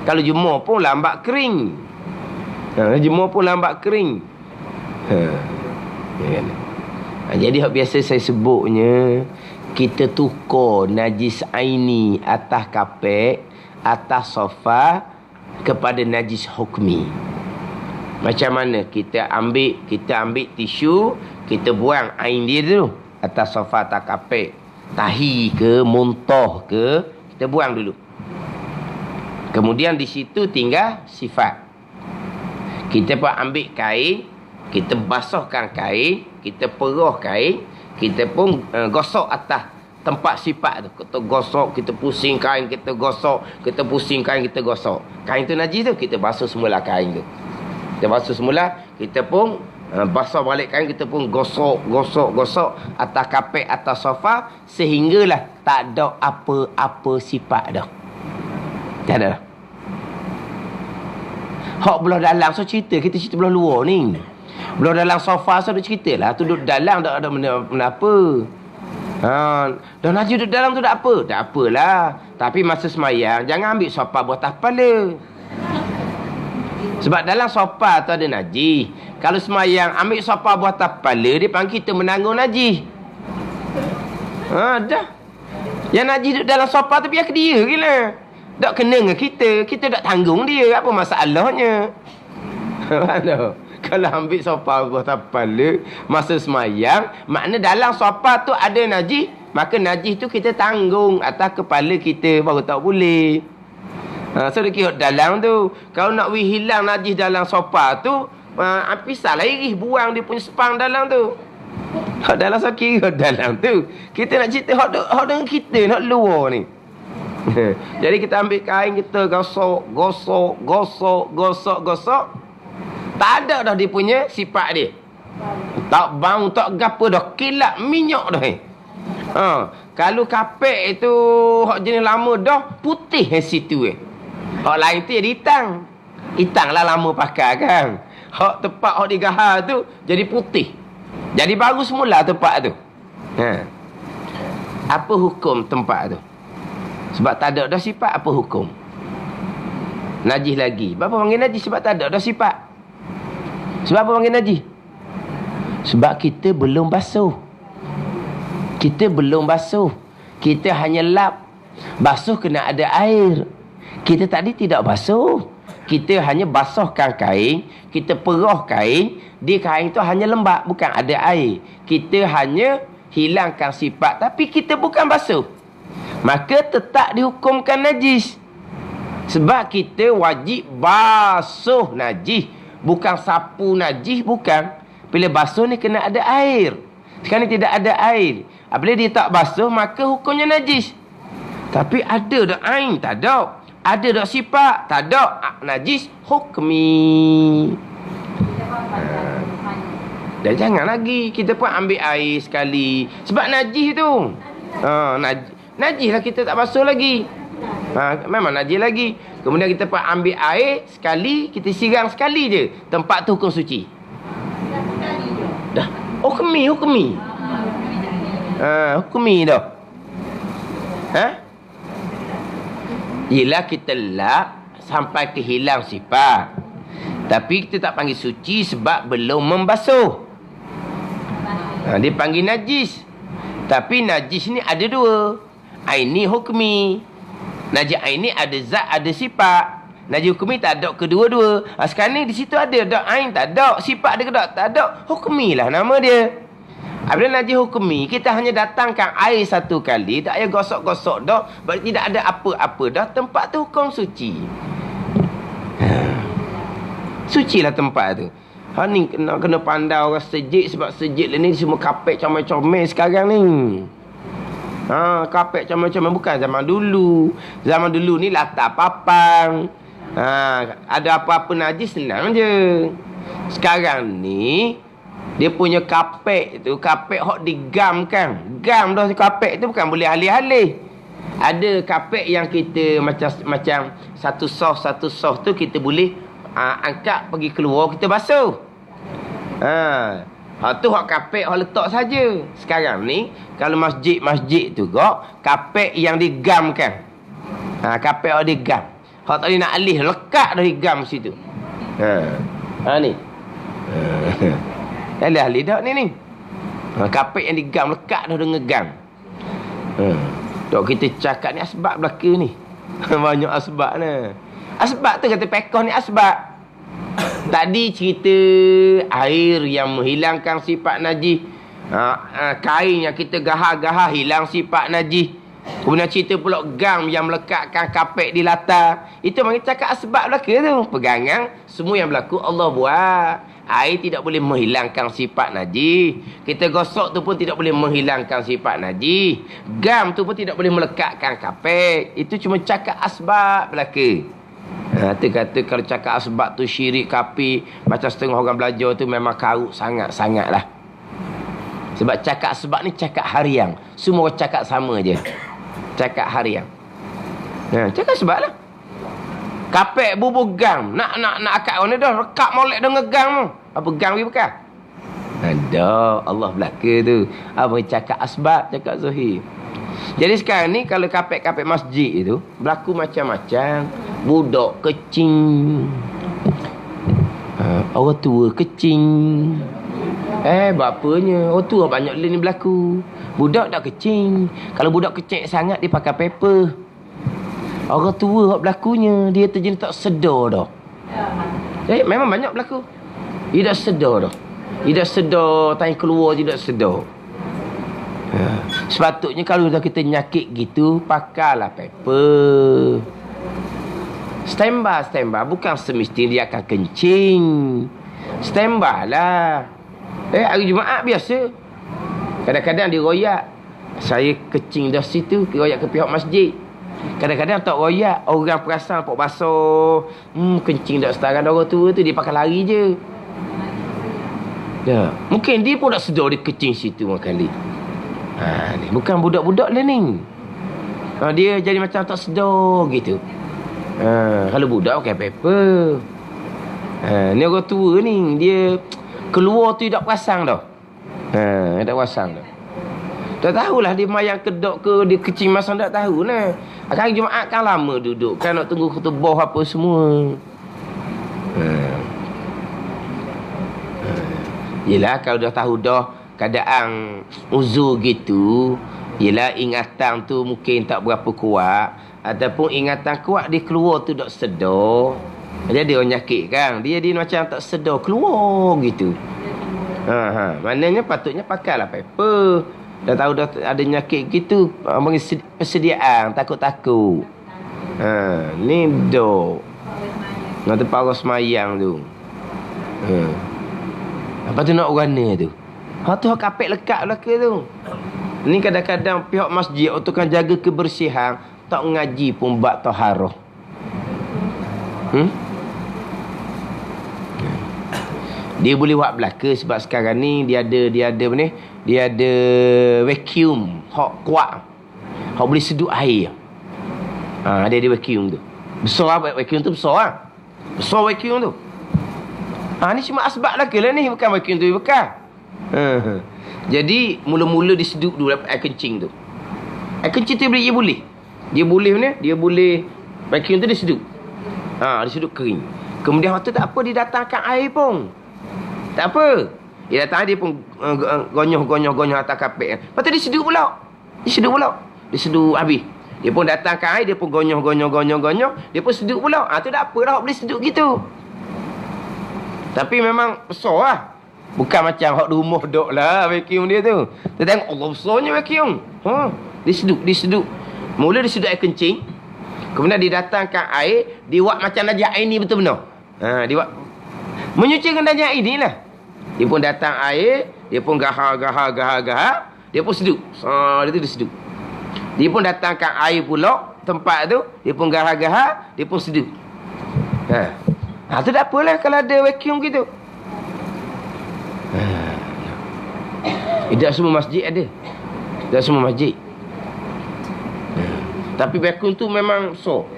Kalau jemur pun lambat kering. Jemur pun lambat kering. Jadi biasa saya sebutnya, kita tukar najis aini atas kapek, atas sofa kepada najis hukmi. Macam mana? Kita ambil tisu, kita buang ain dia dulu atas sofa, atas kapek. Tahi ke, muntah ke, kita buang dulu. Kemudian di situ tinggal sifat. Kita pun ambil kain, kita basahkan kain, kita perah kain, kita pun gosok atas tempat sifat tu. Kita gosok, kita pusing kain, kita gosok, kita pusing kain, kita gosok. Kain tu najis tu, kita basuh semula kain tu. Kita basuh semula, kita pun Basuh balik kain, kita pun gosok atas kapek, atas sofa, sehinggalah tak ada apa-apa sifat dah. Tak ada. Hak belah dalam so cerita, kita cerita belah luar ni. Belah dalam sofa so duk cerita lah, tu duduk dalam tak ada benda apa. Dan Haji duduk dalam tu tak apa. Tak apalah. Tapi masa semayang, jangan ambil sofa buat atas kepala. Sebab dalam sofa tu ada najis. Kalau semayang ambil sofa buat atas kepala, dia panggil kita menanggung najis. Dah. Yang najis duduk dalam sofa tu biar ke dia gila. Tak kena dengan kita. Kita tak tanggung dia. Apa masalahnya? Kalau ambil sofa buat atas kepala masa semayang, makna dalam sofa tu ada najis, maka najis tu kita tanggung atas kepala kita, baru tak boleh. So dia kira dalam tu. Kalau nak hilang najis dalam sofa tu, pisah lah iris, buang dia punya sepang dalam tu. Hak dalam so kira dalam tu. Kita nak cerita hak dengan kita, nak luar ni. Jadi kita ambil kain, kita gosok. Tak ada dah dia punya sifat dia. Tak bau, tak gapo dah, kilat minyak dah. Kalau kapek itu hak jenis lama dah, putih situ Hak lain tu jadi hitam. Hitam lah lama pakai kan. Hak tempat hak digahar tu jadi putih. Jadi baru semula tempat tu. Apa hukum tempat tu? Sebab tak ada dah sifat, apa hukum? Najis lagi. Berapa panggil najis? Sebab tak ada dah sifat. Sebab apa panggil najis? Sebab kita belum basuh. Kita belum basuh. Kita hanya lap. Basuh kena ada air. Kita tadi tidak basuh. Kita hanya basahkan kain. Kita perah kain. Di kain tu hanya lembab. Bukan ada air. Kita hanya hilangkan sifat. Tapi kita bukan basuh. Maka tetap dihukumkan najis. Sebab kita wajib basuh najis. Bukan sapu najis, bukan. Bila basuh ni kena ada air. Sekarang ni tidak ada air. Bila dia tak basuh, maka hukumnya najis. Tapi ada dah ain? Tak ada. Ada dah sifat? Tak ada. Najis hukmi. Dan jangan lagi. Kita pun ambil air sekali. Sebab najis tu. Najis lah, kita tak basuh lagi. Memang najis lagi. Kemudian kita pun ambil air sekali, kita siram sekali je. Tempat tu hukum suci. Dah. Hukmi. Hukmi dah. Yelah kita lap sampai ke hilang sifat. Tapi kita tak panggil suci sebab belum membasuh. Dia panggil najis. Tapi najis ni ada dua. Aini hukmi. Najis aini ada zat, ada sifat. Najis hukmi tak ada kedua-dua. Sekarang ni di situ ada ain, tak ada. Sifat ada tak ada. Hukmi lah nama dia. Apabila najis hukmi, kita hanya datangkan air satu kali, tak payah gosok-gosok dah. Berarti tidak ada apa-apa dah. Tempat tu hukum suci. Suci lah tempat tu. Ni kena pandai orang sejik. Sebab sejik ni semua kapek comel-comel sekarang ni. Kapek comel-comel, bukan zaman dulu. Zaman dulu ni latar papan. Ada apa-apa najis senang je. Sekarang ni dia punya kapek tu, kapek hok digam kan. Gam dah kapek tu, bukan boleh alih-alih. Ada kapek yang kita macam satu soh tu kita boleh angkat pergi keluar, kita basuh. Tu hak kapek hak letak saja. Sekarang ni kalau masjid tu gak kapek yang digamkan. Kapek hak digam. Hak tadi nak alih lekat dah digam situ. Ni. Alih dak ni. Kapek yang digam lekat dah dengan gam. Dok kita cakap ni asbab belaka ni. Banyak asbab ni. Asbab tu kata pekoh ni asbab. Tadi cerita air yang menghilangkan sifat najis. Kain yang kita gahar-gahar hilang sifat najis. Kemudian cerita pula gam yang melekatkan kapek di latar. Itu bagi cakap asbab belaka tu. Pegangan semua yang berlaku Allah buat. Air tidak boleh menghilangkan sifat najis. Kita gosok tu pun tidak boleh menghilangkan sifat najis. Gam tu pun tidak boleh melekatkan kapek. Itu cuma cakap asbab belaka. Tu kata kalau cakap asbab tu syirik, kafir, macam setengah orang belajar tu memang karut sangat-sangat lah. Sebab cakap asbab ni cakap harian. Semua orang cakap sama je. Cakap harian. Cakap asbab lah. Kapek bubur gang. Nak akak orang ni dah. Rekap molek dah ngegang tu. Apa gang pergi bekal? Ada. Allah belaka tu. Apa cakap asbab, cakap zahir. Jadi sekarang ni kalau kapek-kapek masjid itu berlaku macam-macam. Budak kecing, orang tua kecing. Bapanya orang tua banyak ni berlaku. Budak dah kecing. Kalau budak kecil sangat dia pakai paper. Orang tua berlakunya dia terjenis tak sedar dah. Memang banyak berlaku. Dia dah sedar dah. Dia dah sedar, tanya keluar dia dah sedar. Sepatutnya kalau dah kita nyakit gitu, pakailah paper. Standby. Bukan semestinya dia akan kencing. Standby lah. Hari Jumaat biasa. Kadang-kadang dia royak. Saya kencing dah situ, royak ke pihak masjid. Kadang-kadang tak royak. Orang perasan nampak basah. Kencing dah setara orang tua tu, dia pakai lari je. Mungkin dia pun tak sedar dia kencing situ orang kali. Ni bukan budak-budak lah ni. Dia jadi macam tak sedar gitu. Kalau budak pakai paper. Ni orang tua ni, dia keluar tu tak perasan dah. Tak perasan dah. Tak tahulah dia mayang kedok ke dia kecing masa tak tahu lah. Hari Jumaat kan lama duduk, kan nak tunggu khutbah apa semua. Yelah kalau dah tahu dah keadaan uzur gitu, yelah ingatan tu mungkin tak berapa kuat. Ataupun ingatan kuat dia keluar tu tak sedar. Jadi orang nyakit kan, dia macam tak sedar keluar gitu. Maknanya patutnya pakailah paper. Dah tahu dah ada nyakit gitu, bagi persediaan, takut-takut. Ni dok. Nak tempat orang semayang tu. Apa tu nak warna tu? Tu kapek lekat belaka tu. Ni kadang-kadang pihak masjid untuk kan jaga kebersihan, tak ngaji pun bab taharah. Dia boleh buat belaka sebab sekarang ni dia ada apa ni? Dia ada vacuum hok kuat. Hok boleh sedut air. Dia ada vacuum tu. Besar vacuum tu besar ah. Besar vacuum tu. Ni cuma asbab belaka lah ni, bukan vacuum tu bukan. Jadi mula-mula disedut dulu air kencing tu. Air kencing tu boleh. Dia boleh vacuum tu disedut. Disedut kering. Kemudian waktu tak apa dia datangkan air pun. Tak apa. Dia datang dia pun gonyoh atas kapek. Lepas tu disedut pula. Disedut habis. Dia pun datangkan air, dia pun gonyoh. Dia pun sedut pula. Tu tak apa dah boleh sedut gitu. Tapi memang besar lah. Bukan macam hak rumah dok lah vacuum dia tu. Kita tengok Allah besarnya vacuum. Disedut. Mula disedut air kencing. Kemudian didatangkan air, diwak macam najak air ni betul-betul. Diwak. Menyucikan najak air ni lah. Dia pun datang air, dia pun gahar. Dia pun sedut. Dia tu disedut. Dia pun datangkan air pula tempat tu, dia pun gahar, dia pun sedut. Tu tak apalah kalau ada vacuum gitu. Tak semua masjid ada. Tak semua masjid. Tapi vacuum tu memang so.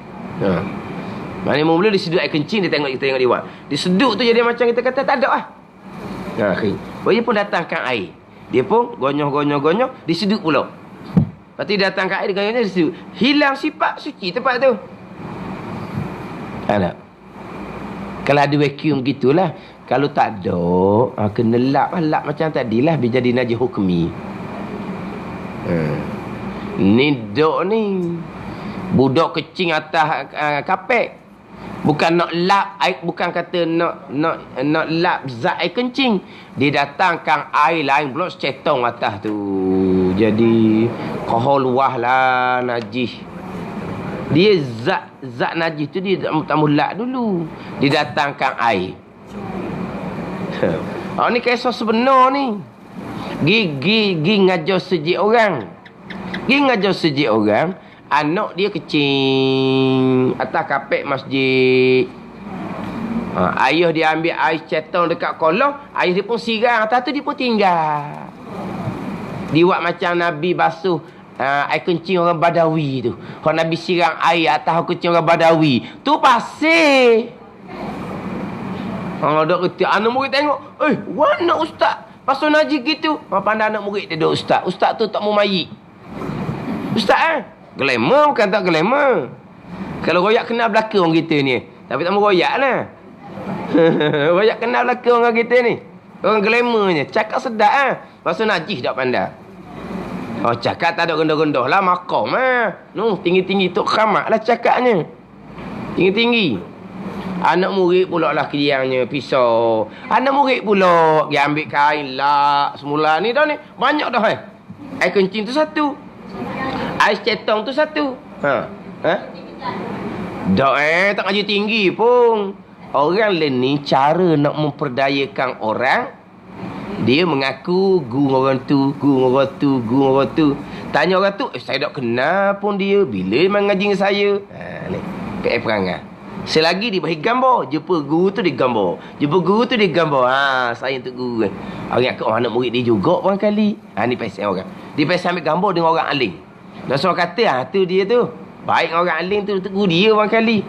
Maknanya mula disedut air kencing, dia tengok dia buat. Disedut tu jadi macam kita kata tak ada lah. Dia pun datangkan air. Dia pun gonyoh, disedut pula. Lepas tu dia datangkan air, dia disedut. Hilang sifat suci tempat tu. Tak. Kalau ada vacuum gitulah. Kalau tak ada, kena lap macam tadilah, biar jadi najis hukmi. Ni dok ni. Budak kecing atas kapek. Bukan nak lap air, bukan kata nak lap zat air kencing. Dia datangkan air lain pula secetong atas tu. Jadi kohol luah lah najis. Dia zat najis tu dia tak mulak dulu. Dia datangkan air. Ni kisah sebenar ni. Gi ngajar sejik orang. anak dia kecing atas kapek masjid. Ayah dia ambil air cetong dekat kolong, ayah dia pun sirang, atas tu dia pun tinggal. Dia buat macam Nabi basuh air kencing orang Badawi tu. Kalau Nabi sirang air atas kencing orang Badawi, tu pasir. Orang dok kata, anak murid tengok, mana ustaz basuh najis gitu. Pandai anak murid dia duk ustaz. Ustaz tu tak mau mayit. Ustaz glamour bukan tak glamour. Kalau royak kenal belaka orang kita ni. Tapi tak mau royak lah. Royak kenal belaka orang kita ni. Orang glamournya. Cakap sedap basuh najis tak pandai. Oh cakap tak ada rendah-rendah lah. Maqam tinggi-tinggi Tok Khamak lah cakapnya. Tinggi-tinggi. Anak murid pula lah kediangnya pisau. Anak murid pula dia ambil kain lah. Semula ni dah ni. Banyak dah air kencing tu satu. Air cetong tu satu. Dah tak ngaji tinggi pun. Orang lain ni cara nak memperdayakan orang. Dia mengaku guru orang tu, guru orang tu, guru orang tu. Tanya orang tu, saya tak kenal pun dia. Bila memang ngaji dengan saya? Ni, PF perangai. Selagi dia bagi gambar, jumpa guru tu dia gambar. Jumpa guru tu dia gambar. Saya untuk guru. Orang kata, anak murid dia juga orang kali. Ni pasal orang. Dia pasal ambil gambar dengan orang alim. Dan seorang kata, tu dia tu. Baik orang alim tu, untuk guru dia orang kali.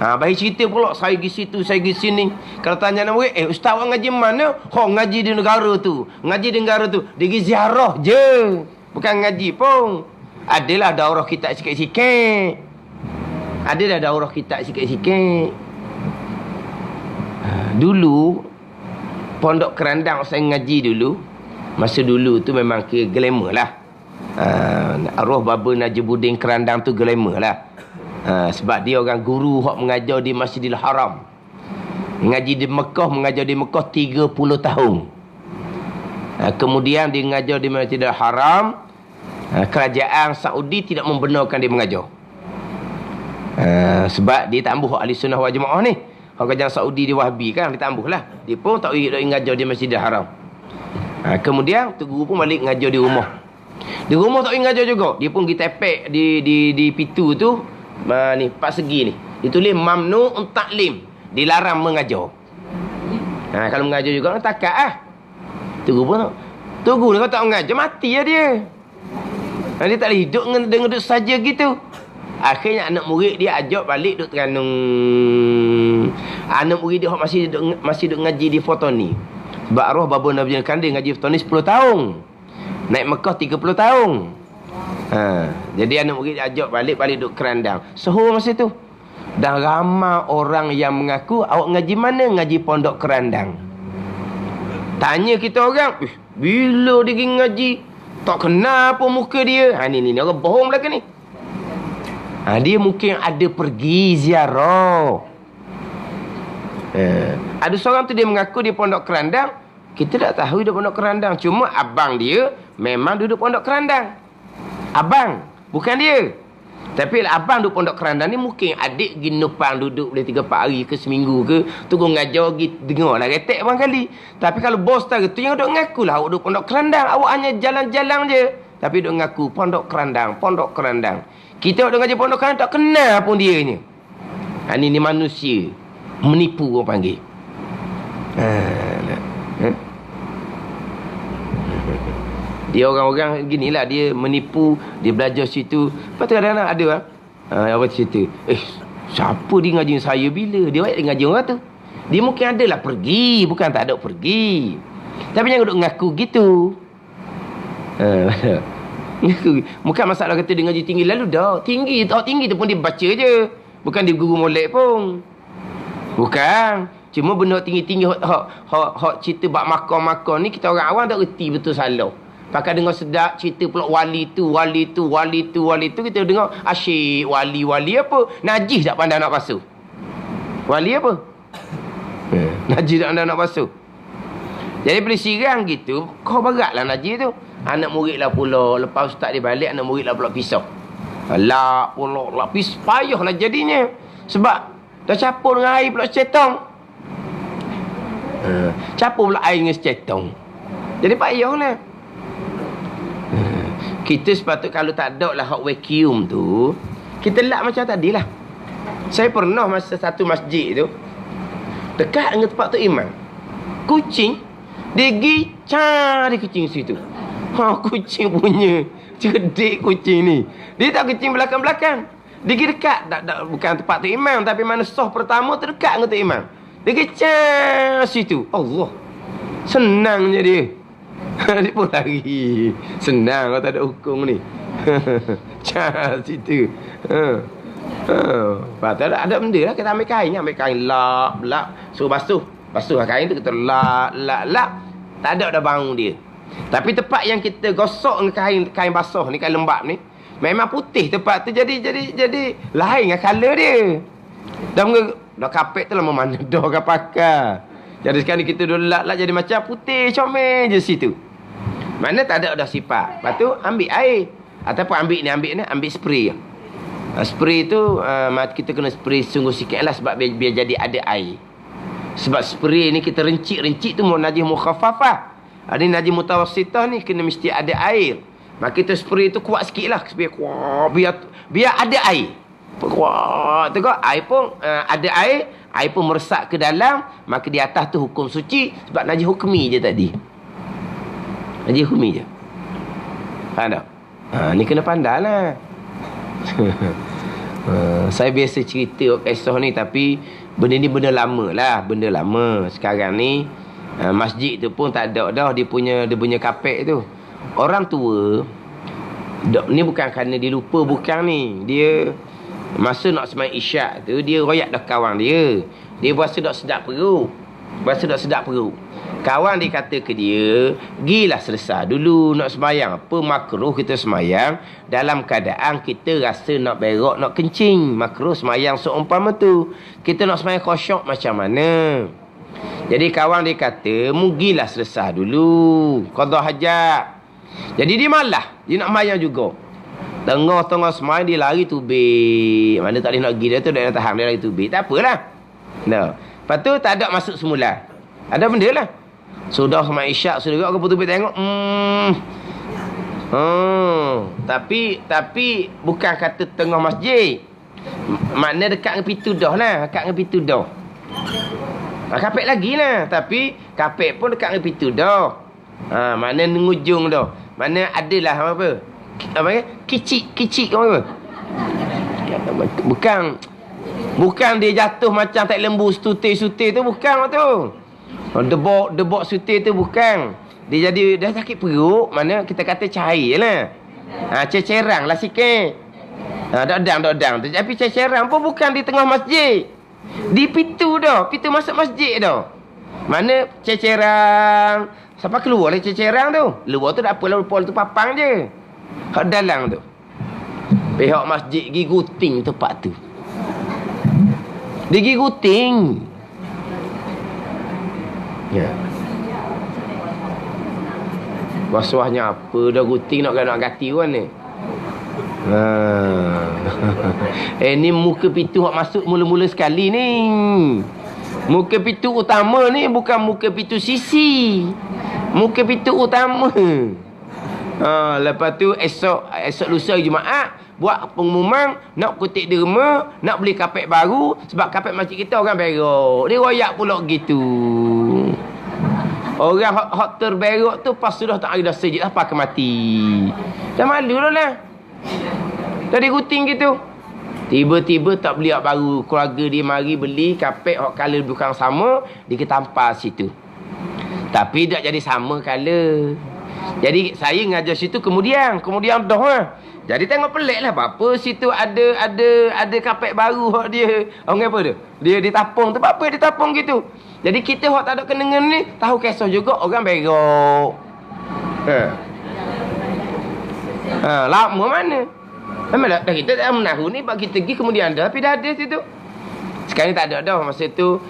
Bagi cerita pula, saya pergi situ, saya pergi sini. Kalau tanya anak murid, ustaz awak ngaji mana? Ngaji di negara tu. Ngaji di negara tu. Dia pergi ziarah je. Bukan ngaji pun. Adalah daurah kitab sikit-sikit. Adalah daurah kitab sikit-sikit. Dulu, Pondok Kerandang saya ngaji dulu. Masa dulu tu memang kira glamour lah. Arwah Baba Najibuddin Kerandang tu glamour lah. Sebab dia orang guru hak mengajar di Masjidil Haram. Mengaji di Mekah, mengajar di Mekah 30 tahun. Kemudian dia mengajar di Masjidil Haram. Kerajaan Saudi tidak membenarkan dia mengajar. Sebab dia tambuh ahli sunnah wal jamaah ni. Kerajaan Saudi dia Wahabi kan, dia tambuh lah. Dia pun tak mengajar di Masjidil Haram. Kemudian tu guru pun balik mengajar di rumah. Di rumah tak mengajar juga. Dia pun pergi tepek di pitu tu. Ni Pak Segi ni ditulis mamnu taklim, dilarang mengajar. Kalau mengajar juga takat tunggu pun tunggu dia tak mengajar mati lah dia. Dia tak boleh hidup dengan duduk saja gitu. Akhirnya anak murid dia ajak balik duduk Terengganu. Anak murid dia masih duduk ngaji di Fotoni. Sebab arwah Baba Nabi Kandil ngaji Fotoni 10 tahun, naik Mekah 30 tahun. Jadi anak murid ajak balik duduk Kerandang. Sehur masa tu. Dan ramai orang yang mengaku, awak ngaji mana? Ngaji Pondok Kerandang. Tanya kita orang, bila dia pergi ngaji? Tak kenal pun muka dia. Ni orang bohong belakang ni. Dia mungkin ada pergi ziarah. Ada seorang tu dia mengaku dia Pondok Kerandang. Kita tak tahu dia Pondok Kerandang. Cuma abang dia memang duduk Pondok Kerandang. Abang, bukan dia. Tapi abang duduk Pondok Kerandang ni mungkin adik pergi numpang duduk boleh 3-4 hari ke seminggu ke. Tunggu ngajar pergi dengar lah retek bang kali. Tapi kalau bos tak tu yang duduk ngaku lah awak duduk Pondok Kerandang. Awak hanya jalan-jalan je. Tapi duduk ngaku Pondok Kerandang, Pondok Kerandang. Kita duduk ngaji Pondok Kerandang tak kenal pun dia ni. Ni manusia. Menipu orang panggil. Dia orang-orang ginilah, dia menipu, dia belajar situ. Lepas tu kadang-kadang ada apa cerita, siapa dia ngaji saya bila? Dia baik ngaji orang tu. Dia mungkin adalah pergi, bukan tak ada pergi. Tapi jangan duduk ngaku gitu. Bukan masalah kata dia ngaji tinggi lalu dah. Tinggi, tak tinggi tu pun dia baca je. Bukan dia guru molek pun. Bukan. Cuma benda tinggi-tinggi hak cerita bab makam-makam ni kita orang awam tak reti betul salah. Pakai dengar sedap cerita pula wali tu, kita dengar asyik wali apa? Najis tak pandai nak basuh. Wali apa? Najis tak pandai nak basuh. Jadi bila sirang gitu, kau beratlah najis tu. Anak murid lah pula, lepas ustaz dia balik, anak murid lah pula pisau. Lak pula, lapis payahlah jadinya. Sebab dah capur dengan air pula secetong. Capur pula air dengan secetong. Jadi payahlah. Kita sepatut kalau tak ada lah hak vacuum tu, kita lap macam tadi lah. Saya pernah masa satu masjid tu, dekat dengan tempat tu imam, kucing dia pergi cari kucing situ. Kucing punya cerdik kucing ni. Dia tak kucing belakang-belakang. Dia pergi dekat, bukan tempat tu imam, tapi mana soh pertama tu dekat dengan tu imam. Dia pergi cari situ. Allah, senangnya dia. Dia pun lari. Senang kalau tak ada hukum ni. Cari situ. Lepas tu ada benda lah. Kita ambil kain, lap. Suruh basuh kain tu, kita lap. Tak ada dah bau dia. Tapi tempat yang kita gosok dengan kain basah ni, kain lembap ni, memang putih tempat tu. Jadi lain dengan colour dia. Dah kapet tu lama mana dah kan pakai. Jadi sekarang ni kita dah lap jadi macam putih comel je situ. Mana tak ada dah sifat. Lepas tu ambil air. Ataupun ambil spray. Spray tu kita kena spray sungguh sikit lah, sebab biar jadi ada air. Sebab spray ni kita rencik tu najis mukhaffafah. Ada najis mutawassitah ni kena mesti ada air. Maka kita spray tu kuat sikit lah, biar ada air. Kuat tu kau air pun ada air pun meresap ke dalam. Maka di atas tu hukum suci. Sebab najis hukmi je tadi. Najis hukmi je. Faham tak? Ni kena pandai lah. Saya biasa cerita kisah ni, tapi benda ni benda lama lah. Benda lama. Sekarang ni masjid tu pun tak ada dah dia punya kapek tu. Orang tua ni bukan kerana dia lupa, bukan ni. Dia masa nak sembahyang isyak tu, dia royak dah kawan dia. Dia berasa tak sedap perut. Kawan dia kata ke dia, gilah selesai dulu nak sembahyang. Apa makruh kita sembahyang dalam keadaan kita rasa nak berak, nak kencing. Makruh sembahyang seumpama tu. Kita nak sembahyang khusyuk macam mana? Jadi kawan dia kata, mugilah selesai dulu qada hajat. Jadi dia malah, dia nak sembahyang juga. Tengah-tengah sembahyang dia lari tubik. Mana tak boleh nak pergi dia tu, dia nak tahan, dia lari tubik. Tak apalah. Nah, lepas tu tak ada masuk semula. Ada benda lah. Sudah sama isyak, sudah aku tubik tengok. Tapi bukan kata tengah masjid. Makna dekat dengan pintu dah lah. Dekat dengan pintu dah. Kapek lagi lah. Tapi kapek pun dekat dengan pintu dah. Makna ngujung dah. Makna adalah apa? Kicik apa? Bukan dia jatuh macam tak lembu sutir tu, bukan tu. Debok sutir tu bukan. Dia sakit perut, mana kita kata cair lah. Cecerang lah sikit. Dodang. Tapi cecerang pun bukan di tengah masjid. Di pintu dah, pintu masuk masjid dah. Mana cecerang? Siapa keluar lah cecerang tu? Luar tu tak apa, luar tu papang je. Hak dalam tu. Pihak masjid pergi guting tempat tu. Dia pergi guting. Ya. Was-wasnya apa dah guting nak ganti kan ni. Ni muka pintu hak masuk mula-mula sekali ni. Muka pintu utama ni bukan muka pintu sisi. Muka pintu utama. Lepas tu esok lusa Jumaat buat pengumuman nak kutip derma, nak beli kapek baru sebab kapek masjid kita orang berak. Dia royak pula gitu. Orang hot terberak tu pas sudah tak ada sejid apa ke mati. Dah malu lah. Tadi guting gitu. Tiba-tiba tak beli hak baru. Keluarga dia mari beli kapek hak color bukan sama, dia ketampar situ. Tapi tak jadi sama color. Jadi saya ngajar situ kemudian dah lah. Jadi tengok pelik lah apa situ ada kapek baru hak dia. Orang apa tu? Dia ditapung tu. Apa dia tapung gitu? Jadi kita hak tak ada kenangan ni tahu kisah juga orang berak. Lama mana? Memang dah kita tak menahu ni bab kita pergi kemudian dah, tapi dah ada situ. Sekarang ni tak ada dah masa tu.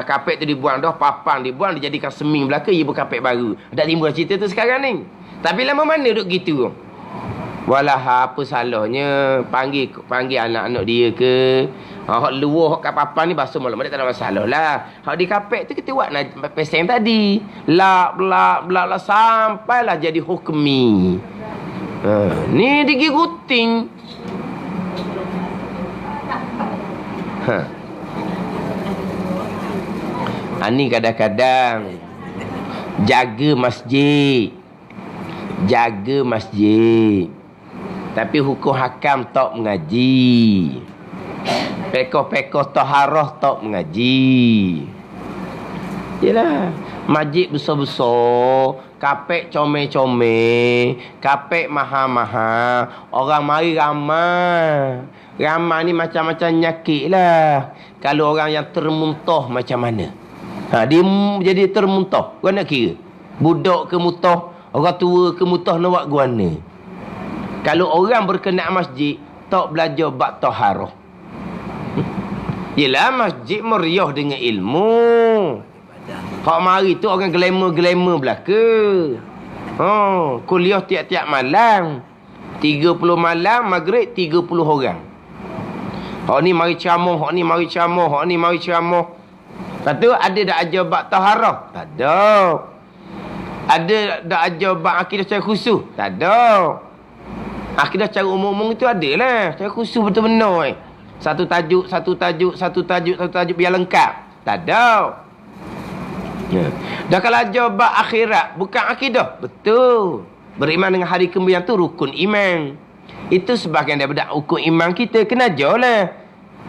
Kapek tu dibuang dah, papang dibuang, dijadikan seming belaka, ia berkapek baru. Tak timbul cerita tu sekarang ni. Tapi lama mana duk gitu? Walah apa salahnya panggil anak-anak dia ke. Hak luar hak kat papang ni basuh malam tak ada masalah lah. Hak di kapek tu kita buat pesen tadi. Lap sampailah jadi hukmi. Ni digi guting. Ni kadang-kadang jaga masjid. Jaga masjid. Tapi hukum hakam tak mengaji. Pekoh-pekoh taharah tak mengaji. Yalah, masjid besar-besar, kapek comel-comel, kapek mahal-mahal, orang mari ramai. Ramai ni macam-macam nyakit lah. Kalau orang yang termuntah macam mana? Dia jadi termuntah. Kau nak kira? Budak ke mutah, orang tua ke mutah nak buat guana. Kalau orang berkenaan masjid, tak belajar bab taharah. Yelah, masjid meriah dengan ilmu. Hak mari tu orang glamour-glamour belaka. Kuliah tiap-tiap malam. 30 malam, maghrib 30 orang. Hak ni mari ceramah, hak ni mari ceramah, hak ni mari ceramah. Lepas tu ada dak ajar bab taharah? Tak ada. Ada dak ajar bab akidah secara khusus? Tak ada. Akidah secara umum-umum itu adalah. Secara khusus betul-betul. Satu tajuk biar lengkap. Tak ada. Dah kalau ajar bab akhirat, bukan akidah. Betul. Beriman dengan hari kemudian tu rukun iman. Itu sebahagian daripada rukun iman kita. Kena ajar lah.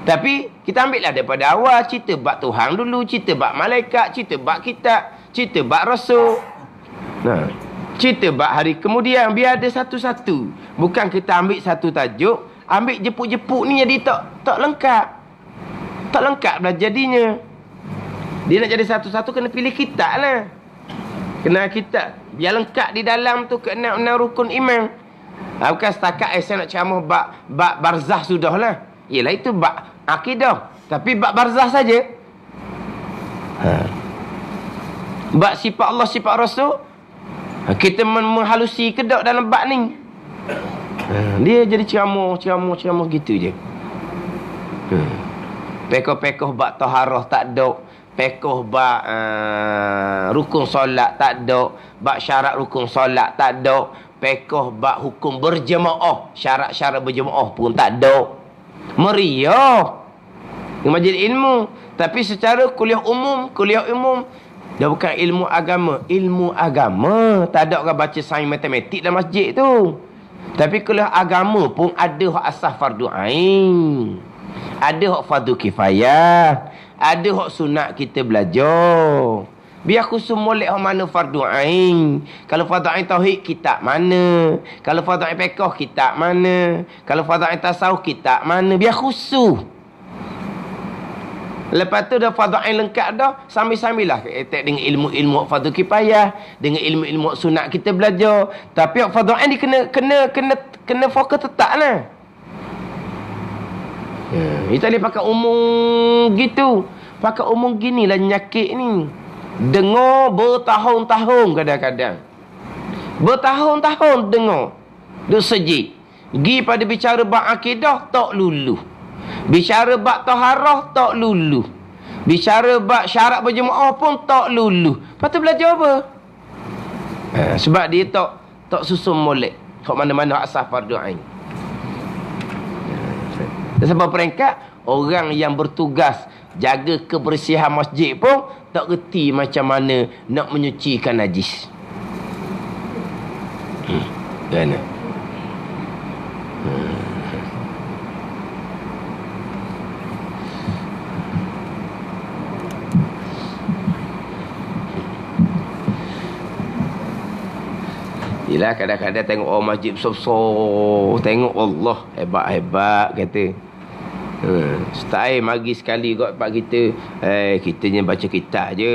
Tapi kita ambil lah daripada awal. Cerita bab Tuhan dulu. Cerita bab malaikat. Cerita bab kitab. Cerita bab rasul. Cerita bab hari kemudian. Biar ada satu-satu. Bukan kita ambil satu tajuk. Ambil jepuk-jepuk ni jadi tak lengkap. Tak lengkap lah jadinya. Dia nak jadi satu-satu kena pilih kitab lah. Kena kitab. Biar lengkap di dalam tu kena rukun iman. Bukan setakat saya nak ceramah bab barzah sudah lah. Yelah itu bab akidah. Tapi bab barzah saja. Bab sifat Allah, sifat Rasul. Kita menghalusi kedok dalam bab ni. Dia jadi ceramah gitu je. Pekoh-pekoh bab taharah tak ada. Pekoh bab rukun solat tak ada. Bab syarat rukun solat tak ada. Pekoh bab hukum berjemaah, syarat-syarat berjemaah pun tak ada. Meriah majlis ilmu. Tapi secara kuliah umum dah bukan ilmu agama. Ilmu agama tak ada orang baca sains matematik dalam masjid tu. Tapi kuliah agama pun ada hak asas fardu ain, ada hak fardu kifayah, ada hak sunat kita belajar. Biar khusus molek hak mana fardu ain. Kalau fardu ain tauhid, kitab mana? Kalau fardu ain fiqh, kitab mana? Kalau fardu ain tasawuf, kitab mana? Biar khusus. Lepas tu dah fardu ain lengkap dah, sambil-sambil lah dengan ilmu-ilmu fardu kifayah, dengan ilmu-ilmu sunat kita belajar. Tapi fardu ain ni kena fokus tetaplah. Kita ni pakai umum gitu. Pakai umum ginilah nyakit ni. Dengar bertahun-tahun kadang-kadang. Bertahun-tahun dengar. Duk sejik. Gi pada bicara bab akidah tak lulu. Bicara bab taharah tak lulu. Bicara bab syarat berjemaah pun tak lulu. Lepas tu belajar apa? Sebab dia tak susun molek. Hak mana-mana asas fardu ain. Sebab peringkat orang yang bertugas jaga kebersihan masjid pun tak reti macam mana nak menyucikan najis. Kan? Yelah kadang-kadang tengok orang masjid besar-besar, tengok Allah hebat-hebat kata. Setai mari sekali kot pak kita. Kita je baca kitab je.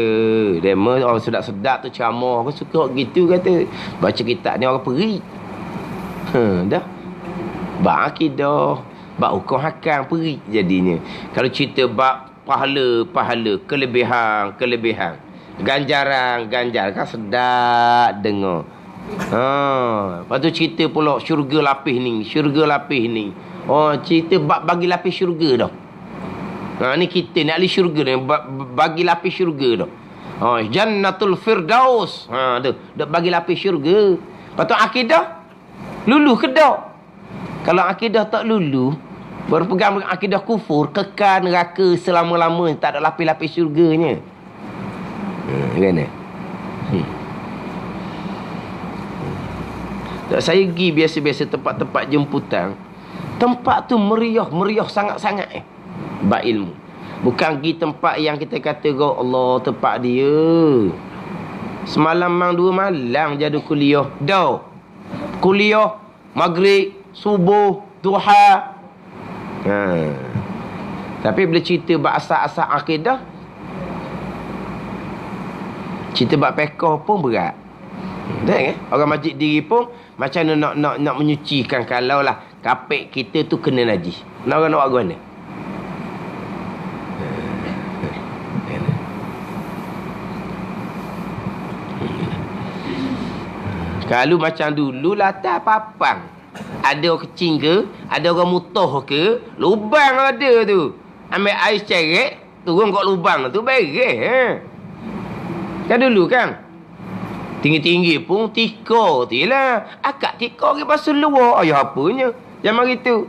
Demo orang sedap-sedap tu ceramah. Aku suka gitu kata. Baca kitab ni orang perik. Dah. Bab akidah, bab hukum hakam perik jadinya. Kalau cerita bab pahala, kelebihan, ganjaran kan sedap dengar. Lepas tu cerita pula syurga lapis ni. Cerita bagi lapis syurga dah. Ni kita ni ahli syurga ni, bagi lapis syurga dah. Jannatul Firdaus. Tu dak bagi lapis syurga. Lepas tu akidah Lulu ke tak? Kalau akidah tak lulu, berpegang dengan akidah kufur, kekal neraka selama-lamanya, tak ada lapis-lapis syurganya. Kan? Tak, saya pergi biasa-biasa tempat-tempat jemputan. Tempat tu meriah sangat-sangat bab ilmu. Bukan pergi tempat yang kita kata, Allah tempat dia. Semalam mang 2 malam jadi kuliah. Dah. Kuliah maghrib, subuh, duha. Tapi bila cerita bab asas-asas akidah, cerita bab fiqh pun berat. Betul kan? Orang masjid diri pun macam mana nak menyucikan kalau lah kapek kita tu kena najis. Nak orang nak buat mana? Kalau macam dulu latar papang, ada orang kecing ke, ada orang mutoh ke, lubang ada tu. Ambil air ceret, turun kat lubang tu beres. Kan dulu kan? Tinggi-tinggi pun tika tu lah. Akak tika ke basuh luar. Ayah apanya? Zaman itu.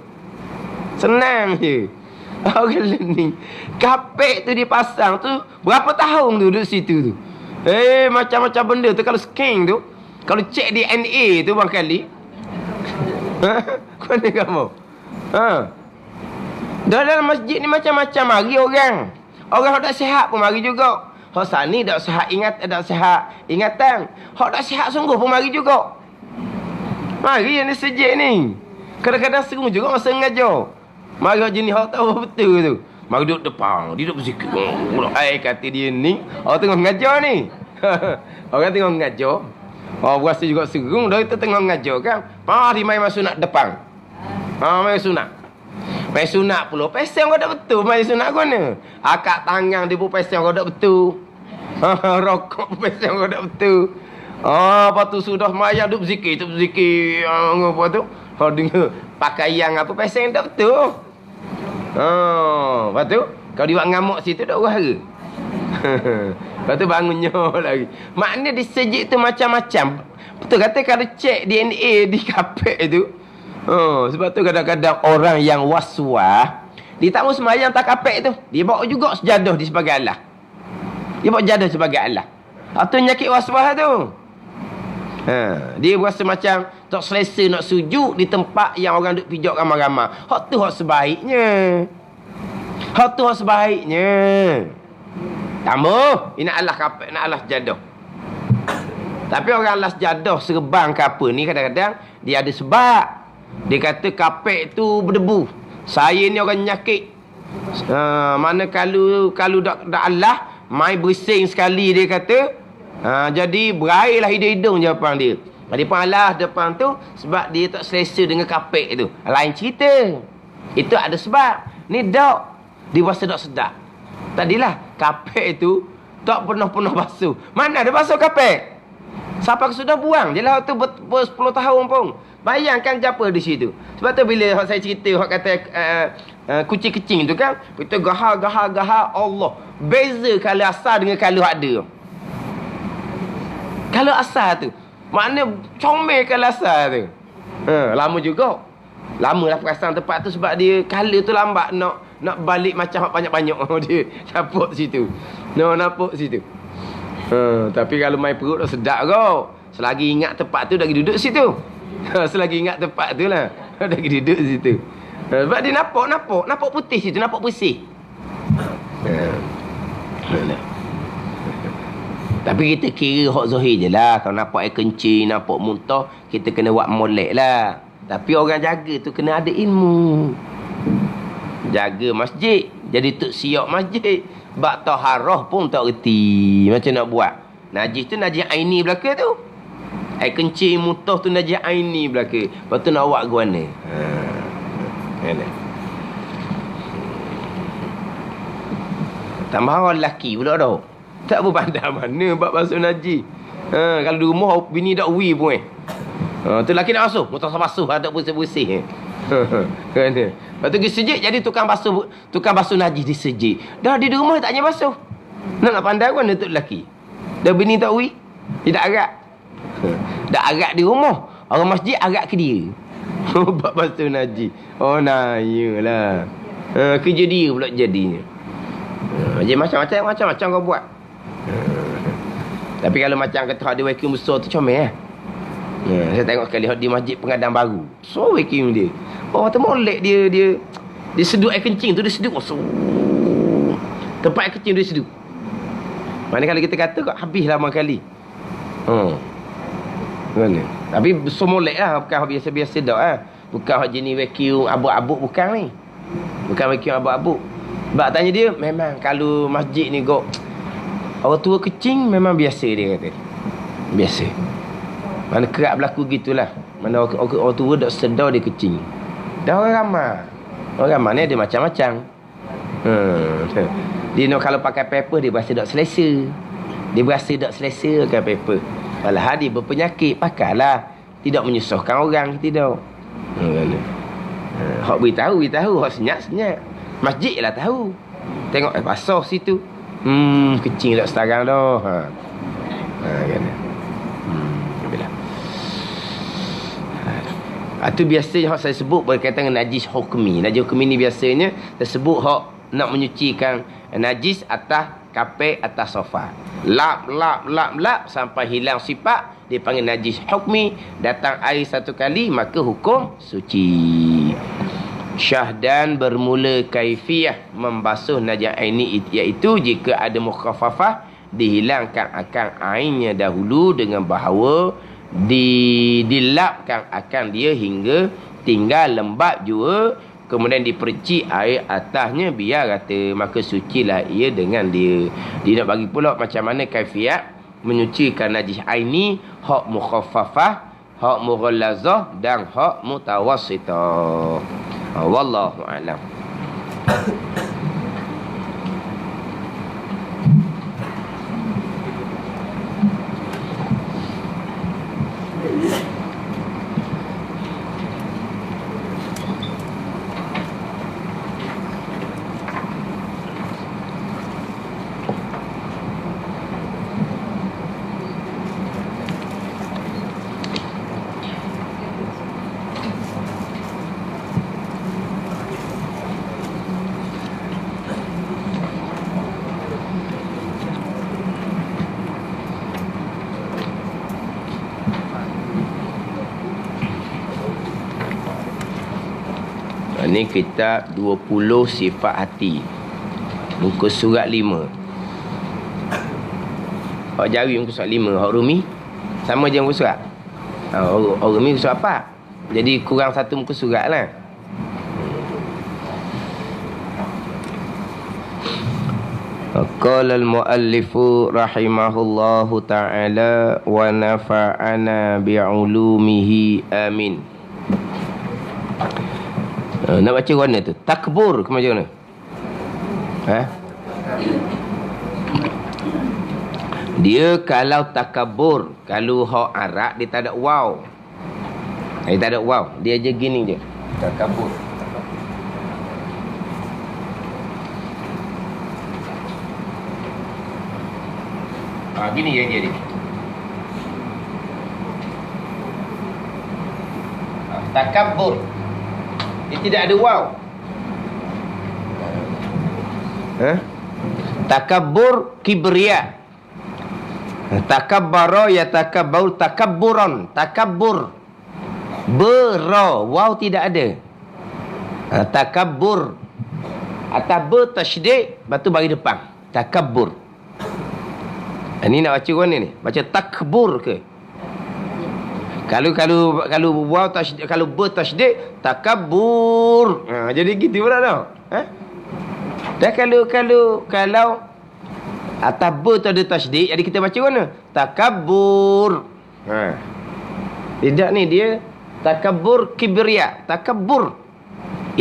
Senang je. Orang ni. Kapek tu dipasang tu, berapa tahun tu duduk situ tu. Macam-macam benda tu. Kalau scan tu, kalau cek DNA tu bang kali. Mana kamu? Dalam masjid ni macam-macam mari orang. Orang tak sihat pun mari juga. Hak sani tak sihat ingatan. Hak tak sihat sungguh pun mari juga. Mari yang sejak ni. Kadang-kadang seru juga masa mengajar. Mari jenis hak tahu betul tu. Mari duduk depan, dia duduk berzikir. Kata dia ni, orang tengah mengajar ni. Orang tengah mengajar. Berasa juga seru. Dah kita tengah mengajar kan. Dia main sunat depan. Main sunat. Main sunat pula. Pesen kau tak betul main sunat kau ni. Akak tangan dia pun pesen kau tak betul. Rokok pun pesen kau tak betul. Lepas tu sudah mayang duduk berzikir. Duduk berzikir. Apa tu? Dengar pakaian apa pesen tak betul. Lepas tu kau dia buat ngamuk situ tak urah ke? Lepas tu bangunnya lagi. Maknanya di sejik tu macam-macam. Betul kata kalau cek DNA di kapek tu. Sebab tu kadang-kadang orang yang was-was, dia tak mau sembahyang tak kapek tu. Dia bawa juga sejadah di sebagai Allah. Dia bawa sejadah sebagai Allah. Atau nyakit was-was tu. Dia rasa macam tak selesa nak sujud di tempat yang orang duk pijak ramai-ramai. Hak tu hak sebaiknya. Hak tu hak sebaiknya. Tambah, ini Allah kapek, nak Allah sejadah. Tapi orang Allah sejadah serban ke apa ni kadang-kadang dia ada sebab. Dia kata kapek tu berdebu. Saya ni orang nyakit. Mana kalau dak Allah mai bersing sekali dia kata. Jadi berairlah hidung-hidung jawapan dia. Dia pun Allah depan tu sebab dia tak selesa dengan kapek tu. Lain cerita. Itu ada sebab. Ni dak. Dia rasa tak sedap. Tadilah kapek tu tak pernah basuh. Mana ada basuh kapek? Siapa sudah buang je lah tu 10 tahun pun. Bayangkan siapa di situ. Sebab tu bila saya cerita hak kata kucing kecing tu kan, kita gahar Allah. Beza kalau asal dengan kalau ada. Kalau asal tu, makna comel kalau asal tu. Lama juga. Lamalah perasan tempat tu sebab dia kala tu lambat nak balik macam banyak-banyak dia capuk situ. Nampak situ. Tapi kalau main perut dah sedap kau. Selagi ingat tempat tu lagi duduk situ. Selagi ingat tempat tu lah lagi duduk situ. Sebab dia nampak putih situ, nampak bersih. Tapi kita kira hak zahir je lah. Kalau nampak air kencing, nampak muntah, kita kena buat molek lah. Tapi orang jaga tu kena ada ilmu. Jaga masjid. Jadi tuk siap masjid. Bak taharah pun tak reti. Macam nak buat. Najis tu najis aini belaka tu. Air kencing muntah tu najis aini belaka. Lepas tu nak buat ke mana? Tambah orang lelaki pula dah. Tak berpandang mana bak basuh najis. Kalau di rumah bini tak ui pun tu lelaki nak basuh. Muntah basuh tak bersih-bersih. Kena. Lepas tu pergi sejik jadi tukang basuh najis di sejik. Dah di rumah tak payah basuh. Nak pandang mana tu lelaki. Dah bini tak ui. Dia tak agak. Dah agak di rumah. Orang masjid agak ke dia. Bab basuh najis. Oh, nayalah. Kerja dia pula jadinya. Jadi macam-macam kau buat. Tapi kalau macam kata ada vacuum besar tu comel lah. Saya tengok sekali di masjid Pengadang Baru. So vacuum dia. Oh, tu molek dia sedut air kencing tu, dia sedut. So, tempat air kencing dia sedut. Mana kalau kita kata kau habis lama kali. Mana? Tapi so molek lah, bukan biasa-biasa dak ah. Bukan hak jenis vacuum abuk-abuk, bukan ni. Bukan vacuum abuk-abuk. Sebab tanya dia, memang kalau masjid ni kau orang tua kecing memang biasa dia kata. Biasa. Mana kerap berlaku gitulah. Mana orang tua dak sedar dia kecing. Dah orang ramai. Orang ramai ni ada macam-macam. Dia nak kalau pakai paper dia berasa dak selesa. Dia berasa dak selesa pakai paper. Padahal dia berpenyakit, pakailah. Tidak menyusahkan orang, tidak. Hak beritahu, hak senyap. Masjid lah tahu. Tengok basah situ. Kecing tak setarang dah. Kan. Itu biasanya hak saya sebut berkaitan dengan najis hukmi. Najis hukmi ni biasanya tersebut hak nak menyucikan najis atas kapek, atas sofa. Lap sampai hilang sifat, dipanggil najis hukmi. Datang air satu kali maka hukum suci. Syahdan bermula kaifiyah membasuh najis aini, iaitu jika ada mukhaffafah dihilangkan akan airnya dahulu dengan bahawa dilapkan akan dia hingga tinggal lembab jua, kemudian dipercik air atasnya biar kata, maka sucilah ia dengan dia. Dia nak bagi pula macam mana kaifiyat menyucikan najis aini, hak mukhaffafah, hak mughallazah dan hak mutawassitah. Wallahu a'lam. Ini kitab 20 sifat hati, muka surat 5. Hak jari muka surat 5, hak Rumi sama je muka surat. Hak Rumi muka surat 4. Jadi kurang satu muka surat lah. Qala al-muallifu rahimahullahu ta'ala wa nafa'ana bi'ulumihi amin. Nak baca warna tu takbur ke macam mana? Dia kalau takabur, kalau hak Arab dia tak ada waw. Dia tak ada waw, dia je gini je. Takabur. Gini yang jadi. Takabur. Dia tidak ada waw. Takabbur kibriya. Takabbara yatakabbaur takabburan. Takabbur. Bera. Waw tidak ada. Takabbur. Atas ber tasydid, batu bagi depan. Takabbur. Ini nak baca mana ni? Baca takbur ke? Kalau waw tasydid, kalau ber tasydid takabbur. Jadi gitu pula dah. Dan kalau atas ber tu ada tasydid, jadi kita baca mana? Takabbur. Tidak ni dia takabbur kibriya. Takabbur.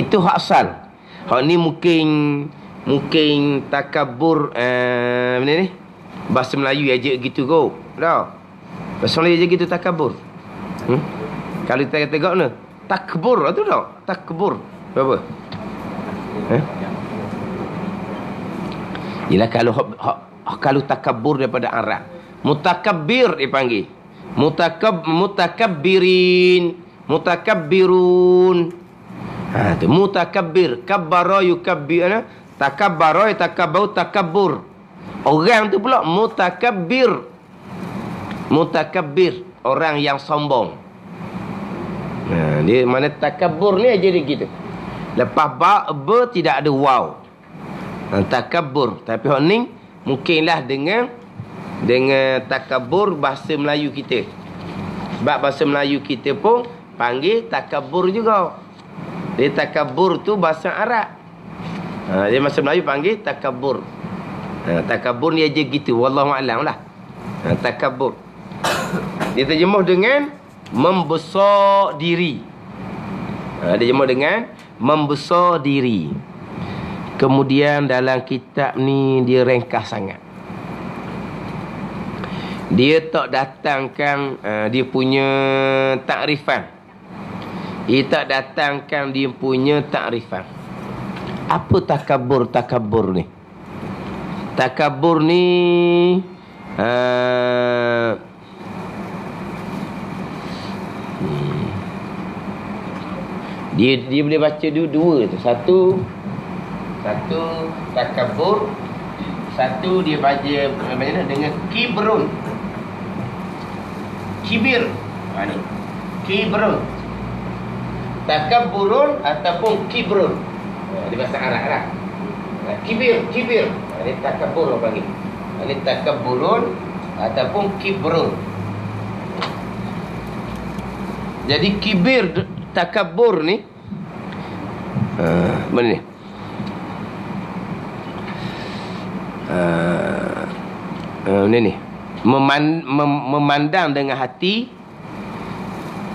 Itu hak asal. Hak ni mungkin takabbur mana ni? Bahasa Melayu aja gitu go. Dah. Bahasa Melayu aja gitu takabbur. Kalau kita tengok ni takbur tu tak? Takbur. Berapa? Ialah kalau takabbur daripada Arab. Mutakabbir dipanggil. Mutakabbirin, mutakabbirun. Tu mutakabbir, kabbara yukabbir, takabbara takabbau takabbur. Orang tu pula mutakabbir. Mutakabbir, orang yang sombong. Dia mana takabbur ni aja dia gitu. Lepas ba tidak ada waw. Takabbur. Tapi hok ni mungkinlah dengan takabbur bahasa Melayu kita. Sebab bahasa Melayu kita pun panggil takabbur juga. Dia takabbur tu bahasa Arab. Dia bahasa Melayu panggil takabbur. Takabbur ni aja gitu. Wallahu a'lam lah. Takabbur. Dia terjemuh dengan membesar diri. Dia terjemuh dengan membesar diri. Kemudian dalam kitab ni dia ringkas sangat. Dia tak datangkan dia punya takrifan. Dia tak datangkan dia punya takrifan. Apa takabur ni? Takabur ni dia boleh baca dua tu. Satu takabur, satu dia baca dengan kibrun. Kibir. Ni. Kibrun. Takabburun ataupun kibrun. Di bahasa Arab lah. Kibir. Ini takabbur orang panggil. Ini takabburun ataupun kibrun. Jadi kibir, takabbur ni mana ni? Ni memandang dengan hati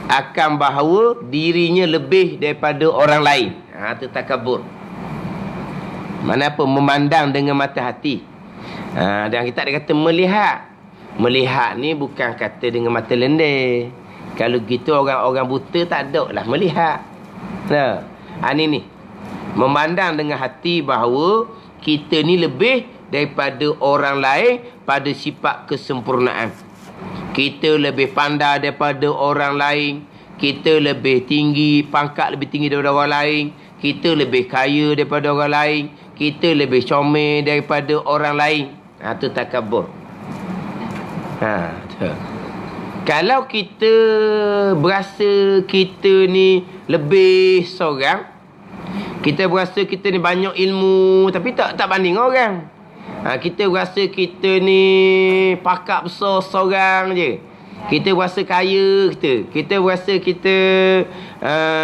akan bahawa dirinya lebih daripada orang lain. Itu takabur. Mana apa? Memandang dengan mata hati. Dan kita ada kata melihat. Melihat ni bukan kata dengan mata lendir. Kalau gitu orang-orang buta tak ada lah melihat. Ni memandang dengan hati bahawa kita ni lebih daripada orang lain pada sifat kesempurnaan. Kita lebih pandai daripada orang lain. Kita lebih tinggi, pangkat lebih tinggi daripada orang lain. Kita lebih kaya daripada orang lain. Kita lebih comel daripada orang lain. Itu takabur. Kalau kita berasa kita ni lebih seorang, kita berasa kita ni banyak ilmu tapi tak banding orang. Kita berasa kita ni pakak besar seorang je. Kita berasa kaya kita. Kita berasa kita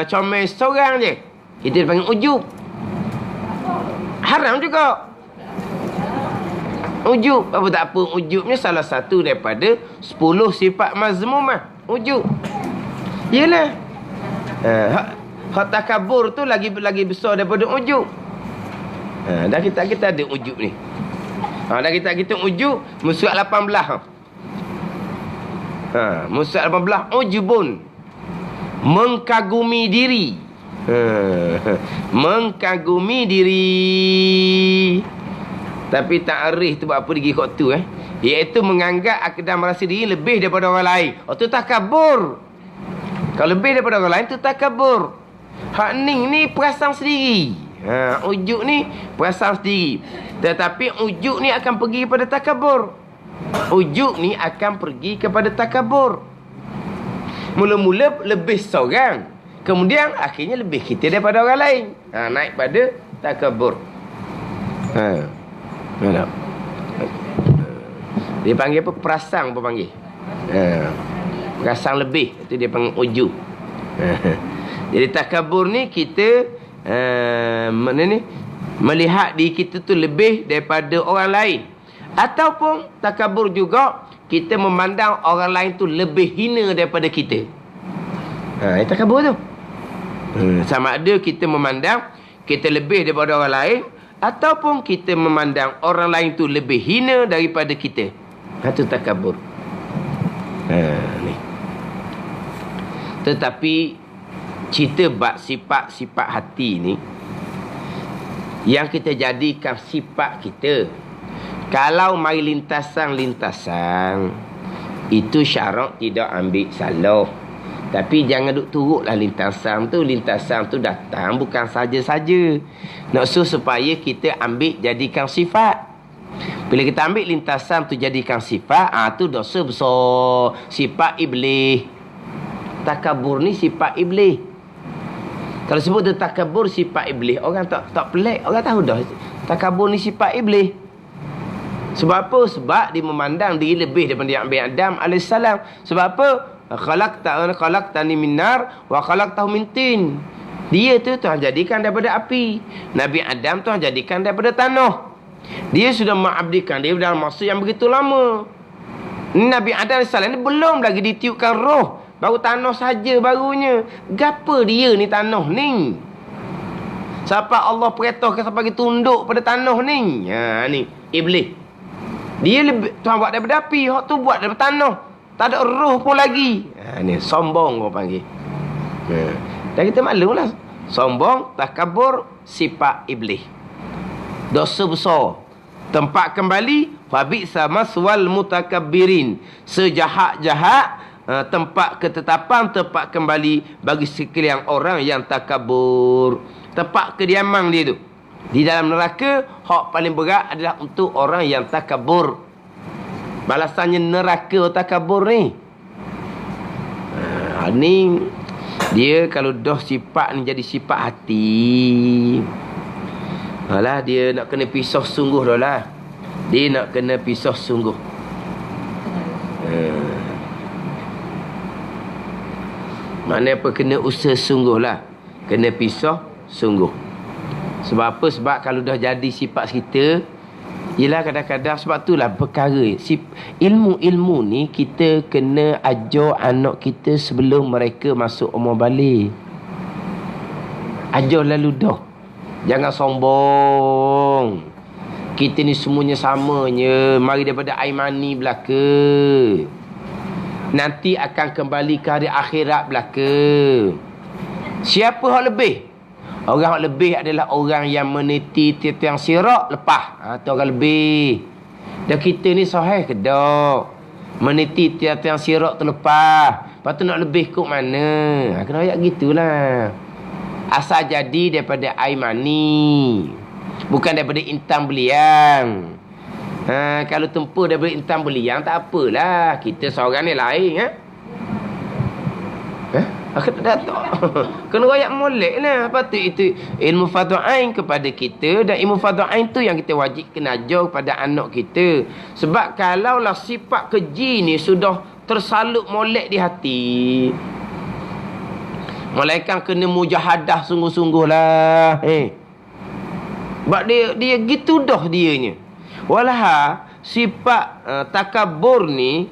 comel seorang je. Kita panggil ujub. Haram juga. Ujub. Apa tak apa. Ujubnya salah satu daripada 10 sifat mazmumah. Ujub. Yelah. Hak takabur tu lagi besar daripada ujub. Dan kita ada ujub ni. Dan kita ujub musuh 18. Musuh 18 ujubun. Mengkagumi diri. Mengkagumi diri. Tapi ta'arif tu buat apa lagi kot tu iaitu menganggap dan merasa diri lebih daripada orang lain. Tu takabur. Kalau lebih daripada orang lain tu takabur. Hak ni perasaan sendiri. Ujuk ni perasaan sendiri. Tetapi ujuk ni akan pergi kepada takabur. Ujuk ni akan pergi kepada takabur. Mula-mula lebih seorang. Kemudian akhirnya lebih kita daripada orang lain. Naik pada takabur. Dia panggil apa? Perasaan apa panggil? Perasaan lebih. Itu dia panggil ujuk. Jadi takabur ni kita melihat diri kita tu lebih daripada orang lain. Ataupun takabur juga kita memandang orang lain tu lebih hina daripada kita. Itu takabur tu. Sama ada kita memandang kita lebih daripada orang lain ataupun kita memandang orang lain tu lebih hina daripada kita. Itu takabur. Ni. Tetapi cerita bab sifat-sifat hati ni yang kita jadikan sifat kita. Kalau mai lintasan-lintasan, Itu syarak tidak ambil salah. Tapi jangan duk turutlah lintasan tu datang bukan saja-saja. Nak supaya kita ambil jadikan sifat. Bila kita ambil lintasan tu jadikan sifat, tu dosa besar. Sifat iblis. Takabur ni sifat iblis. Kalau sebut tu takabur sifat iblis, orang tak pelik, orang tahu dah. Takabur ni sifat iblis. Sebab apa? Sebab dia memandang diri lebih daripada Nabi Adam AS. Sebab apa? Khalaqtani min nar wa khalaqtahu min tin. Dia tu Tuhan jadikan daripada api. Nabi Adam Tuhan jadikan daripada tanah. Dia sudah mengabdikan dia dalam masa yang begitu lama. Nabi Adam AS ni belum lagi ditiupkan roh. Baru tanah saja barunya. Gapa dia ni tanah ni? Siapa Allah perintahkan sampai tunduk pada tanah ni? Ni iblis. Dia lebih, Tuhan buat daripada api. Hak tu buat daripada tanah. Tak ada roh pun lagi. Ni sombong orang panggil. Dan kita maklumlah. Sombong, takabur, sifat iblis. Dosa besar. Tempat kembali, fabi'sa maswal mutakabbirin. Sejahat-jahat tempat ketetapan, tempat kembali bagi sekalian orang yang takabur. Tempat kediaman dia tu di dalam neraka, hak paling berat adalah untuk orang yang takabur. Balasannya neraka takabur ni. Ni dia kalau dah sifat ni jadi sifat hati. Alah, dia nak kena pisah sungguh dah lah. Dia nak kena pisah sungguh. Mana apa kena usaha sungguh lah. Kena pisah sungguh. Sebab apa? Sebab kalau dah jadi sifat kita, yelah kadang-kadang sebab itulah perkara ilmu-ilmu ni kita kena ajar anak kita sebelum mereka masuk umur balik. Ajar lalu dah. Jangan sombong. Kita ni semuanya samanya. Mari daripada air mani belaka. Nanti akan kembali ke hari akhirat belaka. Siapa hak lebih? Orang yang lebih adalah orang yang meniti tiang sirat lepas. Tu orang lebih. Dan kita ni sahih ke tak? Meniti tiang sirat tu lepas. Lepas tu nak lebih kot mana? Kena ayat gitulah. Asal jadi daripada air mani. Bukan daripada intan beliang. Kalau tempur daripada intan beliang tak apalah. Kita seorang ni lain. Aku tak tahu. Kena rakyat molek lah. Lepas tu itu ilmu fardhu ain kepada kita. Dan ilmu fardhu ain tu yang kita wajib kena ajar kepada anak kita. Sebab kalaulah sifat keji ni sudah tersalut molek di hati, malaikat kena mujahadah sungguh-sungguh lah. Sebab dia gitu dah dianya. Walah sifat takabur ni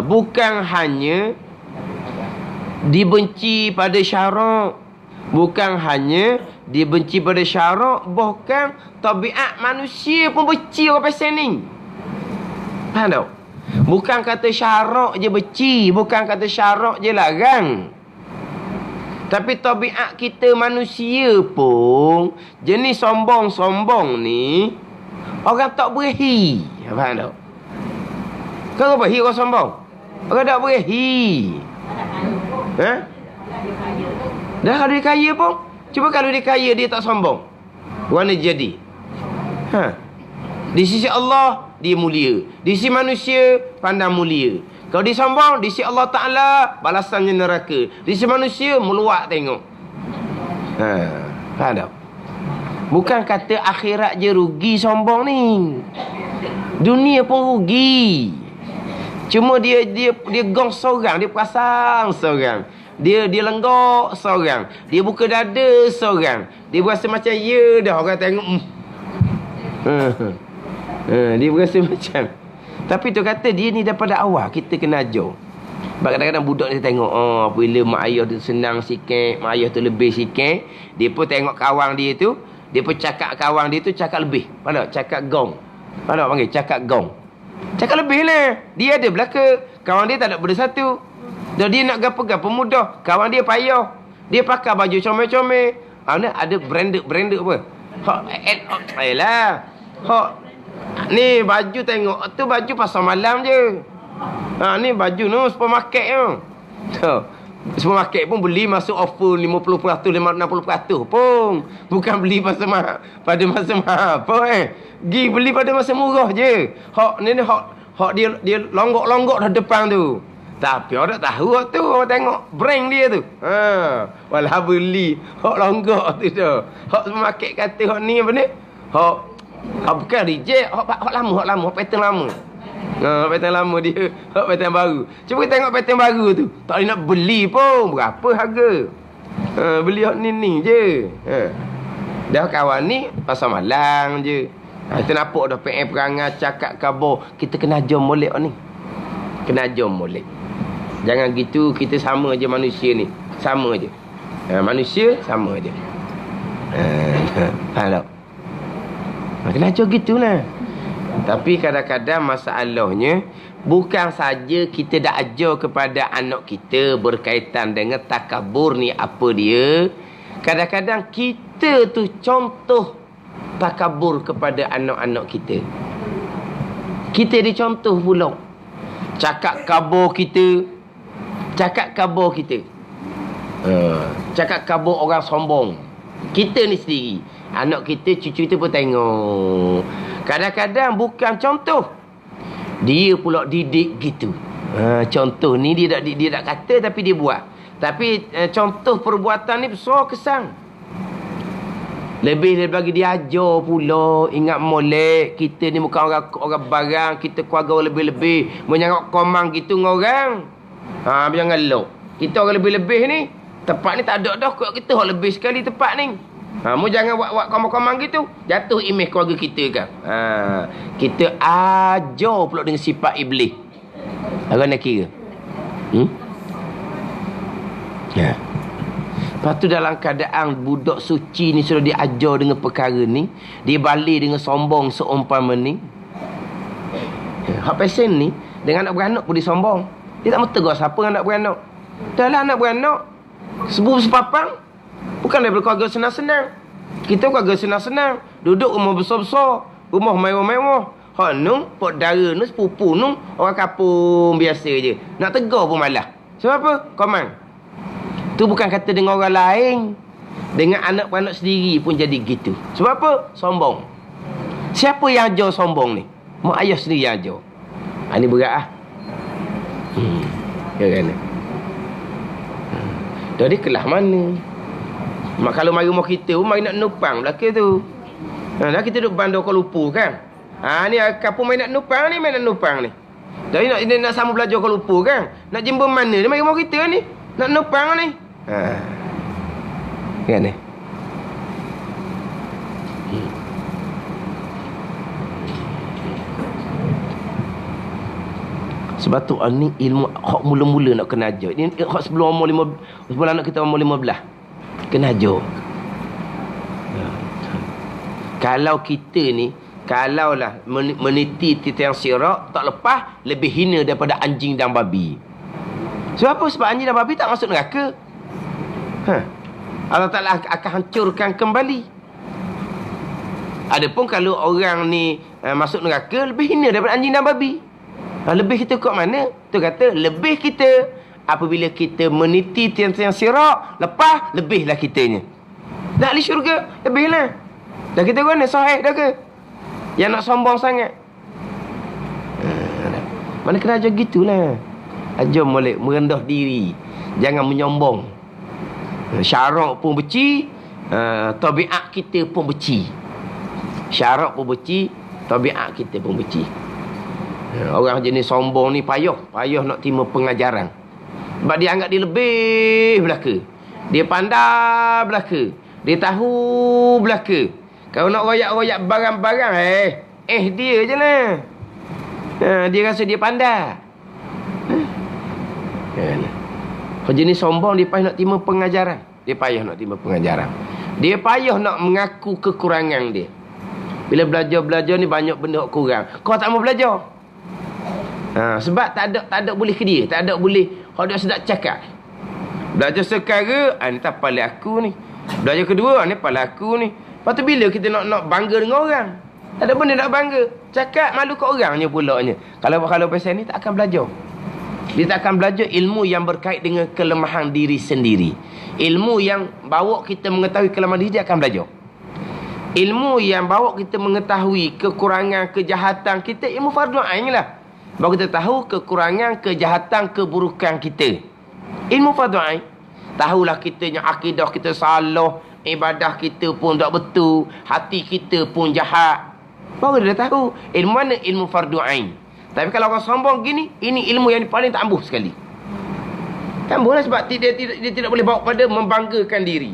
bukan hanya dibenci pada syarak. Bukan hanya dibenci pada syarak, bahkan tabiat manusia pun benci orang pasal ni. Faham tak? Bukan kata syarak je benci, bukan kata syarak je larang. Tapi tabiat kita manusia pun jenis sombong-sombong ni orang tak berehi. Faham tak? Kau berehi orang sombong? Orang tak berehi. Dah kalau dia kaya pun, cuba kalau dia kaya dia tak sombong, mana jadi? Di sisi Allah dia mulia, di sisi manusia pandang mulia. Kalau dia sombong, di sisi Allah Ta'ala balasannya neraka, di sisi manusia meluak tengok. Faham tak? Bukan kata akhirat je rugi sombong ni, dunia pun rugi. Cuma dia gong seorang, dia perasan seorang. Dia lenggok seorang. Dia buka dada seorang. Dia berasa macam ya dah orang tengok. Dia berasa macam. Tapi tu kata dia ni daripada awal kita kena ajar. Sebab kadang-kadang budak dia tengok, bila mak ayah tu senang sikit, mak ayah tu lebih sikit, dia pun tengok kawan dia tu, dia pun cakap kawan dia tu cakap lebih. Mana cakap gong. Mana panggil cakap gong. Cakap lebih lah. Dia ada belaka. Kawan dia tak ada benda satu. Dan dia nak gapa-gapa mudah. Kawan dia payah. Dia pakai baju comel-comel. Ada branded apa. Ayolah. Ni baju tengok. Tu baju pasal malam je. Ni baju tu supermarket tu. Tu. Supermarket pun beli masuk offer 50%, 60% pun. Bukan beli pada masa mahal apa Gi beli pada masa murah je. Hak dia longgok-longgok dah depan tu. Tapi orang tak tahu tu, orang tengok brand dia tu. Walah beli hak longgok tu tu. Hak supermarket kata hak ni apa ni? Hak bukan reject, hak lama, hak pattern lama. Pattern lama dia, hak pattern baru. Cuba kita tengok pattern baru tu. Tak boleh nak beli pun. Berapa harga? Beli hak ni je. Dah kawan ni pasal malang je. Kita nampak dah PM perangai cakap khabar. Kita kena jom molek ni. Kena jom molek. Jangan gitu, kita sama je manusia ni. Sama je. Manusia sama je. Faham tak? Kena jom gitulah. Tapi kadang-kadang masalahnya bukan saja kita dah ajar kepada anak kita berkaitan dengan takabur ni apa dia. Kadang-kadang kita tu contoh takabur kepada anak-anak kita. Kita dicontoh pula. Cakap khabar kita. Cakap khabar kita. Cakap khabar orang sombong. Kita ni sendiri. Anak kita, cucu kita pun tengok. Kadang-kadang bukan contoh. Dia pula didik gitu. Contoh ni dia tak kata tapi dia buat. Tapi contoh perbuatan ni besar kesan. Lebih lagi dia ajar pula. Ingat molek. Kita ni bukan orang barang. Kita keluarga lebih-lebih. Menyangkut komang gitu dengan orang. Jangan elok. Kita orang lebih-lebih ni. Tempat ni tak ada dah. Kita orang lebih sekali tempat ni. Mu jangan buat komang-komang gitu. Jatuh imej keluarga kita kan. Kita ajar pula dengan sifat iblis. Apa nak kira? Ya. Lepas tu dalam keadaan budak suci ni sudah diajar dengan perkara ni. Dia balik dengan sombong seumpama ni. Hak pesen ni dengan anak beranak pun dia sombong. Dia tak mahu tegur siapa anak beranak. Dah lah anak beranak. Sepapang. Bukan daripada keluarga senang-senang. Kita keluarga senang-senang. Duduk rumah besar-besar. Rumah mewah-mewah. Hak nu, pok dara nu, sepupu nu, orang kampung biasa je. Nak tegur pun malah. Sebab apa? Komang. Tu bukan kata dengan orang lain. Dengan anak-anak sendiri pun jadi gitu. Sebab apa? Sombong. Siapa yang ajar sombong ni? Mak ayah sendiri yang ajar. Ini berat lah. Ya kan? Jadi kelas mana? Mak kalau mari rumah kita pun mari nak nupang belakang tu. Dah kita duduk bandar Kuala Lumpur kan. Ni kampung main nak nupang ni, main nak nupang ni. Jadi nak sama belajar Kuala Lumpur kan. Nak jumpa mana ni mari rumah kita ni. Nak nupang ni. Kan ni. Sebab tu ni ilmu hak mula-mula nak kena ajar. Ni hak sebelum umur 15, sebelum anak kita umur 15. Kena ajar. Kalau kita ni, kalaulah meniti titian sirak, tak lepas, lebih hina daripada anjing dan babi. Sebab apa? Sebab anjing dan babi tak masuk neraka. Allah Ta'ala akan hancurkan kembali. Adapun kalau orang ni masuk neraka, lebih hina daripada anjing dan babi. Lebih kita kat mana? Tu kata, lebih kita apabila kita meniti tiang-tiang sirak, lepas, lebihlah kitanya. Nak li syurga, lebihlah. Dah kita guna sahih dah ke? Yang nak sombong sangat. Mana kena ajar gitulah. Ajar molek merendah diri. Jangan menyombong. Syarak pun beci, tabiat kita pun beci. Syarak pun beci, tabiat kita pun beci. Orang jenis sombong ni payah nak terima pengajaran. Sebab dia anggap dia lebih belaka. Dia pandai belaka. Dia tahu belaka. Kalau nak royak-royak barang-barang, dia je lah. Dia rasa dia pandai. Kalau jenis sombong, dia payah nak terima pengajaran. Dia payah nak mengaku kekurangan dia. Bila belajar-belajar ni banyak benda kurang. Kau tak mau belajar. Sebab tak ada boleh ke dia. Tak ada boleh. Kalau dia sedap cakap. Belajar sekara, ni tak pala aku ni. Belajar kedua, ni pala aku ni. Lepas tu bila kita nak bangga dengan orang. Tak ada benda nak bangga. Cakap malu kat orangnya pulaknya. Kalau pasal ni tak akan belajar. Dia tak akan belajar ilmu yang berkait dengan kelemahan diri sendiri. Ilmu yang bawa kita mengetahui kelemahan diri, dia akan belajar. Ilmu yang bawa kita mengetahui kekurangan, kejahatan kita, ilmu fardu ain lah. Baru kita tahu kekurangan, kejahatan, keburukan kita. Ilmu fardu ain. Tahulah kita yang akidah kita salah, ibadah kita pun tak betul, hati kita pun jahat. Baru dia tahu. Ilmu mana? Ilmu fardu ain. Tapi kalau orang sombong gini, ini ilmu yang paling tak ambuh sekali. Tak ambuh lah sebab dia tidak boleh bawa pada membanggakan diri.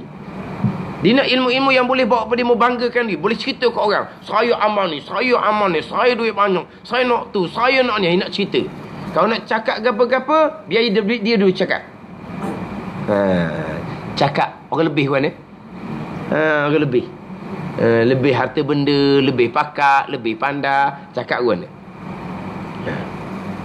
Dia nak ilmu-ilmu yang boleh bawa pada membanggakan diri. Boleh cerita ke orang, saya amal ni, saya duit banyak, saya nak tu, saya nak ni, nak cerita. Kalau nak cakap gapa-gapa, biar dia dulu cakap. Cakap orang lebih kan orang lebih. Lebih harta benda, lebih pakar, lebih pandai, cakap kan.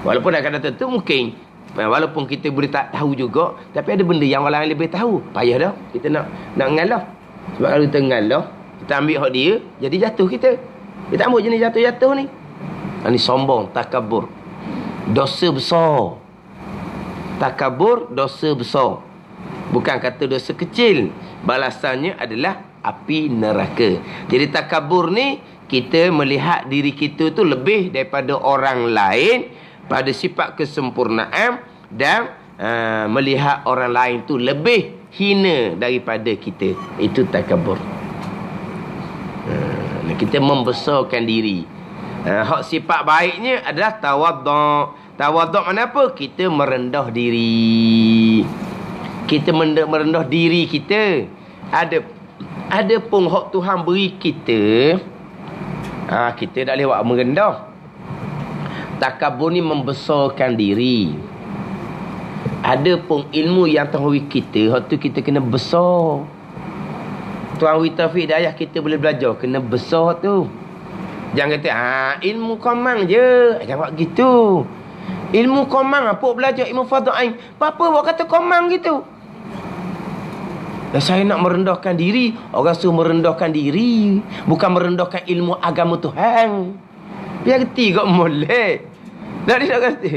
Walaupun akan tentu mungkin walaupun kita boleh tak tahu juga, tapi ada benda yang orang lain lebih tahu. Payah dah kita nak ngalah. Sebab kalau kita ngalah, kita ambil hak dia, jadi jatuh kita. Kita ambil jenis jatuh-jatuh ni. Ini sombong, takabur. Dosa besar. Takabur, dosa besar. Bukan kata dosa kecil. Balasannya adalah api neraka. Jadi takabur ni, kita melihat diri kita tu lebih daripada orang lain pada sifat kesempurnaan dan melihat orang lain tu lebih hina daripada kita. Itu takabur. Kita membesarkan diri. Hak sifat baiknya adalah tawaduk. Tawaduk mana apa? Kita merendah diri. Kita merendah diri kita. Ada pun hak Tuhan beri kita, kita tak boleh buat merendah. Takabur ni membesarkan diri. Ada pun ilmu yang Tuhan beri kita, hak tu kita kena besar. Tuhan beri taufik hidayah, kita boleh belajar, kena besar tu. Jangan kata ilmu komang je, jangan buat gitu. Ilmu komang apa belajar ilmu fardu ain? Apa buat kata komang gitu? Dan saya nak merendahkan diri. Orang suruh merendahkan diri, bukan merendahkan ilmu agama Tuhan. Biar reti kok molek. Tak dia nak kata.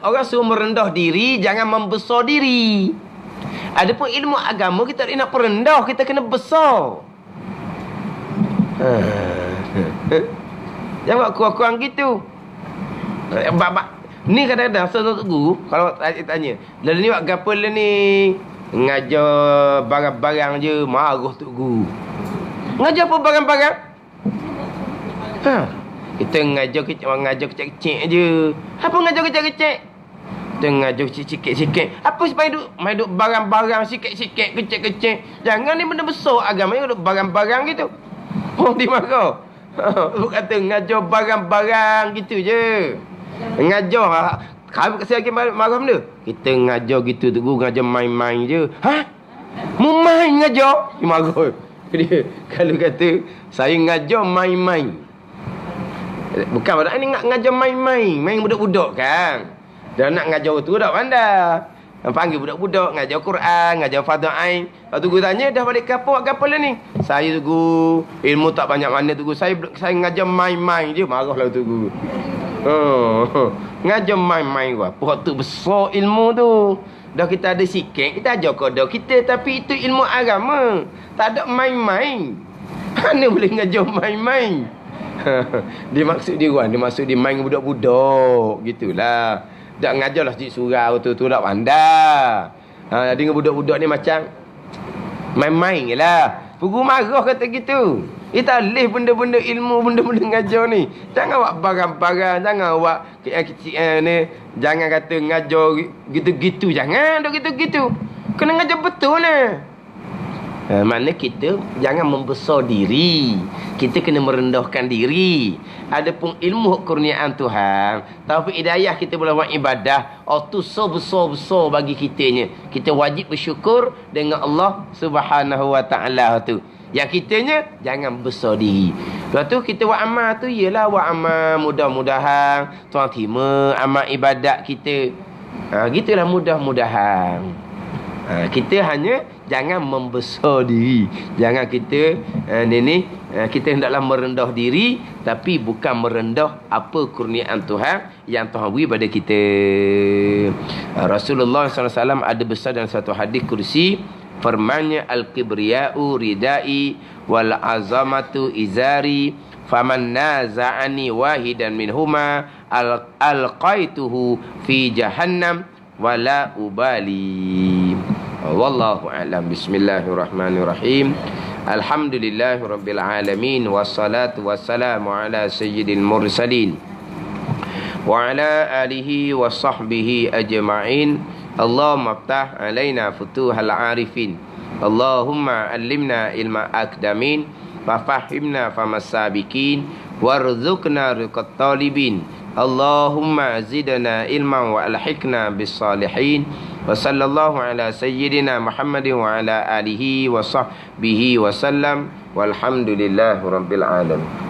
Orang suruh merendah diri, jangan membesar diri. Adapun ilmu agama, kita tak nak perendah, kita kena besar. Jangan buat kurang-kurang gitu. Ni kadang-kadang Tok Guru, kalau tanya, lalu ni buat gapo ni? Ngajar barang-barang je, marah Tok Guru. Ngajar apa barang-barang? Kita ngajar kecil-kecil je. Apa ngajar kecil-kecil? Kita ngajar sikit-sikit. Apa supaya main duk barang-barang sikit-sikit, kecil-kecil. Jangan ni benda besar agama ni duk barang-barang gitu. Orang dimarah. Kata ngajar barang-barang gitu je. Ngajar. Kalau saya lagi marah benda. Kita ngajar gitu tu, ngajar main-main je. Mu main ngajar? Dia marah. Dia kalau kata saya ngajar main-main. Bukan pada ni ngajar main-main. Main budak-budak kan. Dan nak ngajar tu dah pandai. Panggil budak-budak, ngajar Quran, ngajar fardu ain. Lepas tu guru tanya, dah balik ke apa lah ni? Saya tu guru, ilmu tak banyak mana tu guru. Saya ngajar main-main je. Marahlah tu guru. Ngajar main-main gua. Apa tu besar ilmu tu. Dah kita ada sikit, kita ajar kodoh kita, tapi itu ilmu agama. Tak ada main-main. Mana boleh ngajar main-main? Dia maksud dia main budak-budak gitulah. Tak ngajarlah cik surau tu tak pandai. Dengan budak-budak ni macam main-main je lah. Guru marah kata gitu. Kita leh benda-benda ilmu, benda-benda ngajar ni. Jangan buat barang-barang, jangan buat kecil ni. Jangan kata ngajar gitu-gitu. Jangan duk gitu-gitu. Kena ngajar betul lah. Mana kita jangan membesar diri. Kita kena merendahkan diri. Adapun ilmu kurniaan Tuhan, taufik hidayah, kita boleh buat ibadah. Tu besar-besar bagi kitanya. Kita wajib bersyukur dengan Allah Subhanahu wa taala tu. Yang kitanya jangan besar diri. Lepas tu kita buat amal tu ialah buat amal mudah-mudahan Tuhan terima amal ibadat kita. Gitulah mudah-mudahan. Kita hanya jangan membesar diri. Jangan kita kita hendaklah merendah diri, tapi bukan merendah apa kurniaan Tuhan yang Tuhan beri pada kita. Rasulullah SAW ada besar dalam satu hadis kursi, firmannya, al-kibriya'u ridai wal azamatu izari faman naza'ani wahidan minhuma alqaituhu fi jahannam wala ubali. Wallahu a'lam. Bismillahirrahmanirrahim. Alhamdulillahirabbil alamin wassalatu wassalamu ala sayyidil mursalin wa ala alihi wa sahbihi ajma'in. Allahumma aftah alaina futuhal arifin. Allahumma allimna ilma akdamin wa fahimna famas sabiqin warzuqna riqat talibin. Allahumma zidna ilman wa alhiqna bis salihin. Wa sallallahu ala sayyidina Muhammadin wa ala alihi wa sahbihi wa sallam. Walhamdulillahi rabbil alamin.